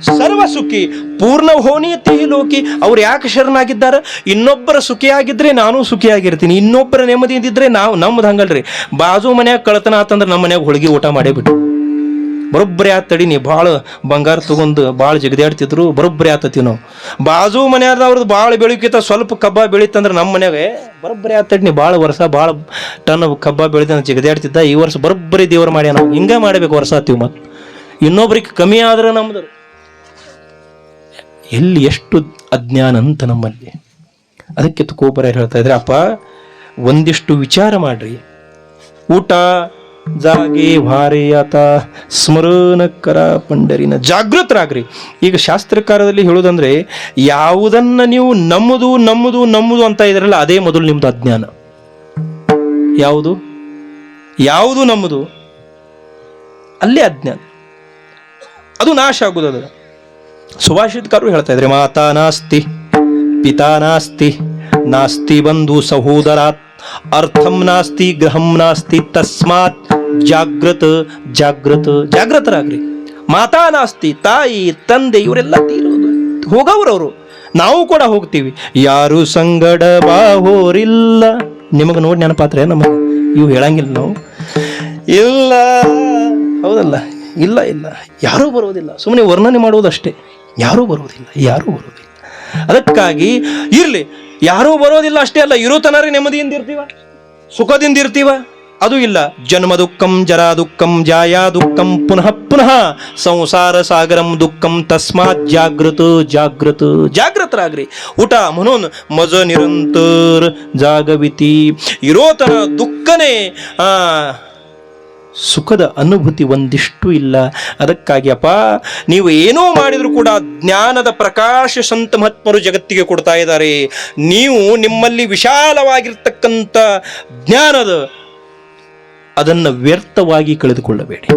ಸರ್ವ ಸುಖಿ ಪೂರ್ಣ ಹೋನಿಯತಿ ಲೋಕಿ. ಅವ್ರು ಯಾಕೆ ಶರಣಾಗಿದ್ದಾರೆ? ಇನ್ನೊಬ್ಬರ ಸುಖಿಯಾಗಿದ್ರೆ ನಾನು ಸುಖಿಯಾಗಿರ್ತೀನಿ, ಇನ್ನೊಬ್ಬರ ನೆಮ್ಮದಿಯಿದ್ರೆ ನಾವು ನಮ್ಮದು ಹಂಗಲ್ರಿ. ಬಾಜು ಮನ್ಯಾಗ ಕಳತನ ಆತಂದ್ರೆ ನಮ್ಮ ಮನ್ಯಾಗ ಹೋಳಿಗೆ ಊಟ ಮಾಡೇ ಬಿಟ್ಟು ಬರೋಬ್ಬರಿ ಆತಡಿ. ನೀ ಭಾಳ ಬಂಗಾರ ತಗೊಂಡು ಭಾಳ ಜಗದಾಡ್ತಿದ್ರು, ಬರೋಬ್ಬರಿ ಆತತಿ. ನಾವು ಬಾಜು ಮನ್ಯಾದ ಅವ್ರದ್ದು ಭಾಳ ಬೆಳಿಕಿತ ಸ್ವಲ್ಪ ಕಬ್ಬ ಬೆಳೀತಂದ್ರೆ ನಮ್ಮ ಮನ್ಯಾಗ ಬರೋಬ್ಬರಿ ಆತಡಿ. ನೀ ಭಾಳ ವರ್ಷ ಭಾಳ ಟನ್ ಕಬ್ಬ ಬೆಳಿತ ಜಗದಾಡ್ತಿದ್ದ, ಈ ವರ್ಷ ಬರೋಬ್ಬರಿ ದೇವ್ರು ಮಾಡ್ಯ. ನಾವು ಹಿಂಗೆ ಮಾಡಬೇಕು ವರ್ಷ ಆತೀವಿ. ಮತ್ತು ಇನ್ನೊಬ್ರಿಗೆ ಕಮ್ಮಿ ಆದ್ರೆ ನಮ್ದು ಎಲ್ಲಿ ಎಷ್ಟು ಅಜ್ಞಾನ ಅಂತ ನಮ್ಮಲ್ಲಿ. ಅದಕ್ಕೆ ತುಕೋಬರ ಹೇಳ್ತಾ ಇದ್ರೆ, ಅಪ್ಪ ಒಂದಿಷ್ಟು ವಿಚಾರ ಮಾಡ್ರಿ. ಊಟ ಜಾಗೆ ಭಾರಿ ಆತ ಸ್ಮರಣಕರ ಪಂಡರಿನ ಜಾಗೃತರಾಗ್ರಿ. ಈಗ ಶಾಸ್ತ್ರಕಾರದಲ್ಲಿ ಹೇಳುವುದಂದ್ರೆ, ಯಾವುದನ್ನ ನೀವು ನಮ್ಮದು ನಮ್ಮದು ನಮ್ಮದು ಅಂತ ಇದ್ರಲ್ಲ, ಅದೇ ಮೊದಲು ನಿಮ್ದು ಅಜ್ಞಾನ. ಯಾವುದು ಯಾವುದು ನಮ್ಮದು ಅಲ್ಲೇ ಅಜ್ಞಾನ, ಅದು ನಾಶ ಆಗುವುದು. ಸುಭಾಷಿತಕಾರರು ಹೇಳ್ತಾ ಇದ್ರೆ, ಮಾತಾ ನಾಸ್ತಿ ಪಿತಾ ನಾಸ್ತಿ ನಾಸ್ತಿ ಬಂಧು ಸಹೋದರಾತ್ ಅರ್ಥಂ ನಾಸ್ತಿ ಗ್ರಹಂ ನಾಸ್ತಿ ತಸ್ಮಾತ್ ಜಾಗೃತ ಜಾಗೃತ. ಜಾಗೃತರಾಗ್ರಿ. ಮಾತಾ ನಾಸ್ತಿ, ತಾಯಿ ತಂದೆ ಇವರೆಲ್ಲ ತೀರೋದು ಹೋಗವ್ರವರು, ನಾವು ಕೂಡ ಹೋಗ್ತೀವಿ. ಯಾರು ಸಂಗಡ ಬಾಹೋರಿಲ್ಲ. ನಿಮಗೆ ನೋಡಿ ನೆನಪಾತ್ರೆ ನಮಗೆ ಇವು ಹೇಳಂಗಿಲ್ಲ ನಾವು. ಇಲ್ಲ, ಹೌದಲ್ಲ, ಇಲ್ಲ ಇಲ್ಲ, ಯಾರೂ ಬರೋದಿಲ್ಲ. ಸುಮ್ಮನೆ ವರ್ಣನೆ ಮಾಡುವುದಷ್ಟೇ. ಯಾರೂ ಬರೋದಿಲ್ಲ, ಯಾರೂ ಬರೋದಿಲ್ಲ. ಅದಕ್ಕಾಗಿ ಇರ್ಲಿ, ಯಾರೂ ಬರೋದಿಲ್ಲ ಅಷ್ಟೇ ಅಲ್ಲ, ಇರೋ ತನರಿ ನೆಮ್ಮದಿಯಿಂದ ಇರ್ತೀವ, ಸುಖದಿಂದ ಇರ್ತೀವ. ಅದು ಇಲ್ಲ. ಜನ್ಮ ದುಃಖಂ ಜರಾ ದುಃಖಂ ಜಾಯಾ ದುಃಖಂ ಪುನಃ ಪುನಃ ಸಂಸಾರ ಸಾಗರಂ ದುಃಖಂ ತಸ್ಮಾತ್ ಜಾಗೃತ ಜಾಗೃತ. ಜಾಗೃತರಾಗ್ರಿ. ಊಟ म्हणून ಮಜ ನಿರಂತರ ಜಾಗವಿತಿ. ಇರೋತನ ದುಃಖನೇ ಸುಖದ ಅನುಭೂತಿ ಒಂದಿಷ್ಟು ಇಲ್ಲ. ಅದಕ್ಕಾಗಿ ಅಪ್ಪ, ನೀವು ಏನೋ ಮಾಡಿದ್ರು ಕೂಡ ಜ್ಞಾನದ ಪ್ರಕಾಶ ಸಂತ ಮಹಾತ್ಮರು ಜಗತ್ತಿಗೆ ಕೊಡ್ತಾ ಇದ್ದಾರೆ. ನೀವು ನಿಮ್ಮಲ್ಲಿ ವಿಶಾಲವಾಗಿರ್ತಕ್ಕಂಥ ಜ್ಞಾನದ ಅದನ್ನು ವ್ಯರ್ಥವಾಗಿ ಕಳೆದುಕೊಳ್ಳಬೇಡಿ,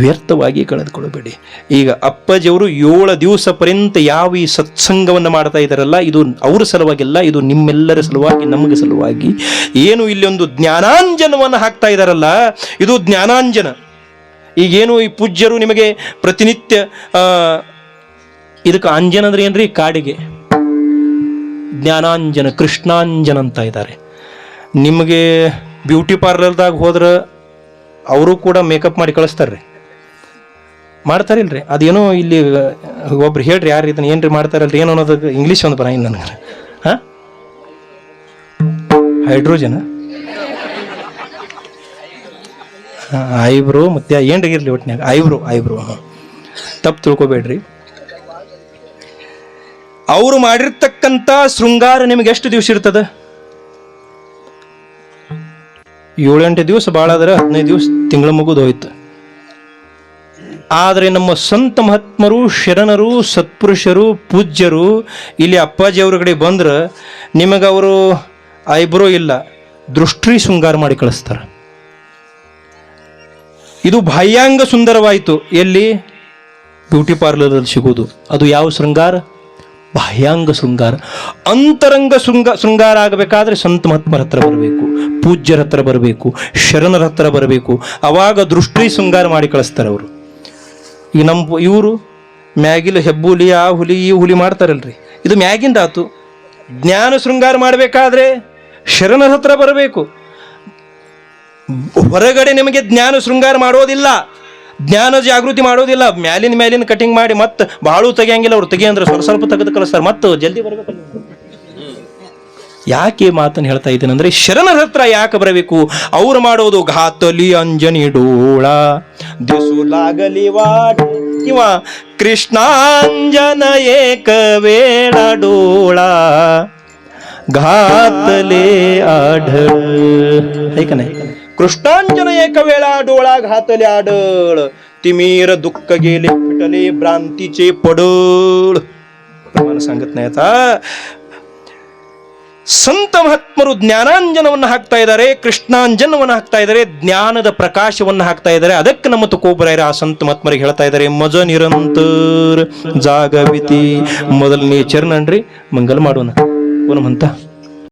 ವ್ಯರ್ಥವಾಗಿ ಕಳೆದುಕೊಳ್ಳಬೇಡಿ. ಈಗ ಅಪ್ಪಾಜಿಯವರು 7 ದಿವಸ ಪರ್ಯಂತ ಯಾವ ಈ ಸತ್ಸಂಗವನ್ನು ಮಾಡ್ತಾ ಇದ್ದಾರಲ್ಲ, ಇದು ಅವ್ರ ಸಲುವಾಗಿಲ್ಲ, ಇದು ನಿಮ್ಮೆಲ್ಲರ ಸಲುವಾಗಿ, ನಮಗೆ ಸಲುವಾಗಿ. ಏನು ಇಲ್ಲಿ ಒಂದು ಜ್ಞಾನಾಂಜನವನ್ನು ಹಾಕ್ತಾ ಇದ್ದಾರಲ್ಲ, ಇದು ಜ್ಞಾನಾಂಜನ. ಈಗೇನು ಈ ಪೂಜ್ಯರು ನಿಮಗೆ ಪ್ರತಿನಿತ್ಯ ಇದಕ್ಕೆ ಅಂಜನ ಅಂದ್ರೆ ಏನ್ರಿ? ಕಾಡಿಗೆ ಜ್ಞಾನಾಂಜನ, ಕೃಷ್ಣಾಂಜನ ಅಂತ ಇದ್ದಾರೆ. ನಿಮಗೆ ಬ್ಯೂಟಿ ಪಾರ್ಲರ್ದಾಗ ಹೋದ್ರೆ ಅವರು ಕೂಡ ಮೇಕಪ್ ಮಾಡಿ ಕಳಿಸ್ತಾರ್ರಿ, ಮಾಡ್ತಾರಿಲ್ರಿ? ಅದೇನೋ ಇಲ್ಲಿ ಒಬ್ರು ಹೇಳ್ರಿ, ಯಾರು ಇದನ್ನ ಏನ್ರಿ ಮಾಡ್ತಾರಲ್ರಿ, ಏನೋ ಅನ್ನೋದು ಇಂಗ್ಲೀಷ್ ಒಂದು ಬರಂಗಿಲ್ಲ ನನಗೆ. ಹಾಂ, ಹೈಡ್ರೋಜನ್ ಐಬ್ರೋ ಮತ್ತೆ ಏನ್ರಿ ಇರ್ಲಿ ಒಟ್ಟಿನಾಗ ಐಬ್ರೋ ತಪ್ಪು ತಿಳ್ಕೊಬೇಡ್ರಿ. ಅವರು ಮಾಡಿರ್ತಕ್ಕಂಥ ಶೃಂಗಾರ ನಿಮಗೆ ಎಷ್ಟು ದಿವಸ ಇರ್ತದ? 7-8 ದಿವಸ, ಭಾಳ ಆದ್ರೆ 15 ದಿವಸ, ತಿಂಗಳ ಮುಗಿದು ಹೋಯ್ತು. ಆದರೆ ನಮ್ಮ ಸಂತ ಮಹಾತ್ಮರು, ಶರಣರು, ಸತ್ಪುರುಷರು, ಪೂಜ್ಯರು ಇಲ್ಲಿ ಅಪ್ಪಾಜಿಯವ್ರ ಕಡೆ ಬಂದ್ರೆ ನಿಮಗೆ ಅವರು ಐಬ್ರೋ ಇಲ್ಲ, ದೃಷ್ಟಿ ಶೃಂಗಾರ ಮಾಡಿ ಕಳಿಸ್ತಾರೆ. ಇದು ಬಾಹ್ಯಾಂಗ ಸುಂದರವಾಯಿತು. ಎಲ್ಲಿ? ಬ್ಯೂಟಿ ಪಾರ್ಲರಲ್ಲಿ ಸಿಗೋದು. ಅದು ಯಾವ ಶೃಂಗಾರ? ಬಾಹ್ಯಾಂಗ ಶೃಂಗಾರ. ಅಂತರಂಗ ಶೃಂಗಾರ ಆಗಬೇಕಾದ್ರೆ ಸಂತ ಮಹಾತ್ಮರ ಹತ್ರ ಬರಬೇಕು, ಪೂಜ್ಯರ ಹತ್ರ ಬರಬೇಕು, ಶರಣರ ಹತ್ರ ಬರಬೇಕು. ಅವಾಗ ದೃಷ್ಟಿ ಶೃಂಗಾರ ಮಾಡಿ ಕಳಿಸ್ತಾರೆ ಅವರು. ಈಗ ನಮ್ಮ ಇವರು ಮ್ಯಾಗಿಲು ಹೆಬ್ಬುಲಿ, ಆ ಹುಲಿ, ಈ ಹುಲಿ ಮಾಡ್ತಾರಲ್ರಿ, ಇದು ಮ್ಯಾಗಿಂದ ಆತು. ಜ್ಞಾನ ಶೃಂಗಾರ ಮಾಡಬೇಕಾದ್ರೆ ಶರಣರ ಹತ್ರ ಬರಬೇಕು. ಹೊರಗಡೆ ನಿಮಗೆ ಜ್ಞಾನ ಶೃಂಗಾರ ಮಾಡೋದಿಲ್ಲ, ಜ್ಞಾನ ಜಾಗೃತಿ ಮಾಡೋದಿಲ್ಲ. ಮ್ಯಾಲಿನ ಕಟಿಂಗ್ ಮಾಡಿ ಮತ್ತೆ ಭಾಳು ತೆಗಿಯಂಗಿಲ್ಲ. ಅವ್ರು ತೆಗಿಯಂದ್ರೆ ಸ್ವಲ್ಪ ತೆಗೆದು ಕಳಿಸ್ತಾರೆ, ಮತ್ತೆ ಜಲ್ದಿ ಬರ್ಬೇಕಲ್ಲ. ಯಾಕೆ ಮಾತನ್ನು ಹೇಳ್ತಾ ಇದ್ದೇನೆ ಅಂದ್ರೆ, ಶರಣರ ಹತ್ರ ಯಾಕೆ ಬರಬೇಕು? ಅವ್ರು ಮಾಡೋದು ಘಾತಲಿ ಅಂಜನಿ ಡೋಳ ದಿಸುಲಾಗಲಿ ವಾಡ ಇವ ಕೃಷ್ಣಾಂಜನ ಏಕ ವೇಳ ಡೋಳ ಘಾತಲೆ ಆಢಳ. ಐಕನೆ, ಕೃಷ್ಣಾಂಜನ ಏಕ ವೇಳ ಡೋಳ घातले आढळ तिमीर दुःख गेले फिटले भ्रांतीचे पडळ. प्रमाण सांगत नाही आता. ಸಂತ ಮಹಾತ್ಮರು ಜ್ಞಾನಾಂಜನವನ್ನು ಹಾಕ್ತಾ ಇದ್ದಾರೆ, ಕೃಷ್ಣಾಂಜನವನ್ನು ಹಾಕ್ತಾ ಇದ್ದಾರೆ, ಜ್ಞಾನದ ಪ್ರಕಾಶವನ್ನು ಹಾಕ್ತಾ ಇದ್ದಾರೆ. ಅದಕ್ಕೆ ನಮ್ಮ ತುಕೋಬರಾಯರ ಆ ಸಂತ ಮಹಾತ್ಮರಿಗೆ ಹೇಳ್ತಾ ಇದ್ದಾರೆ, ಮಜ ನಿರಂತರ ಜಾಗವಿತಿ. ಮೊದಲನೇ ಚರಣನ್ರಿ ಮಂಗಲ್ ಮಾಡೋಣ. ಪುನಃ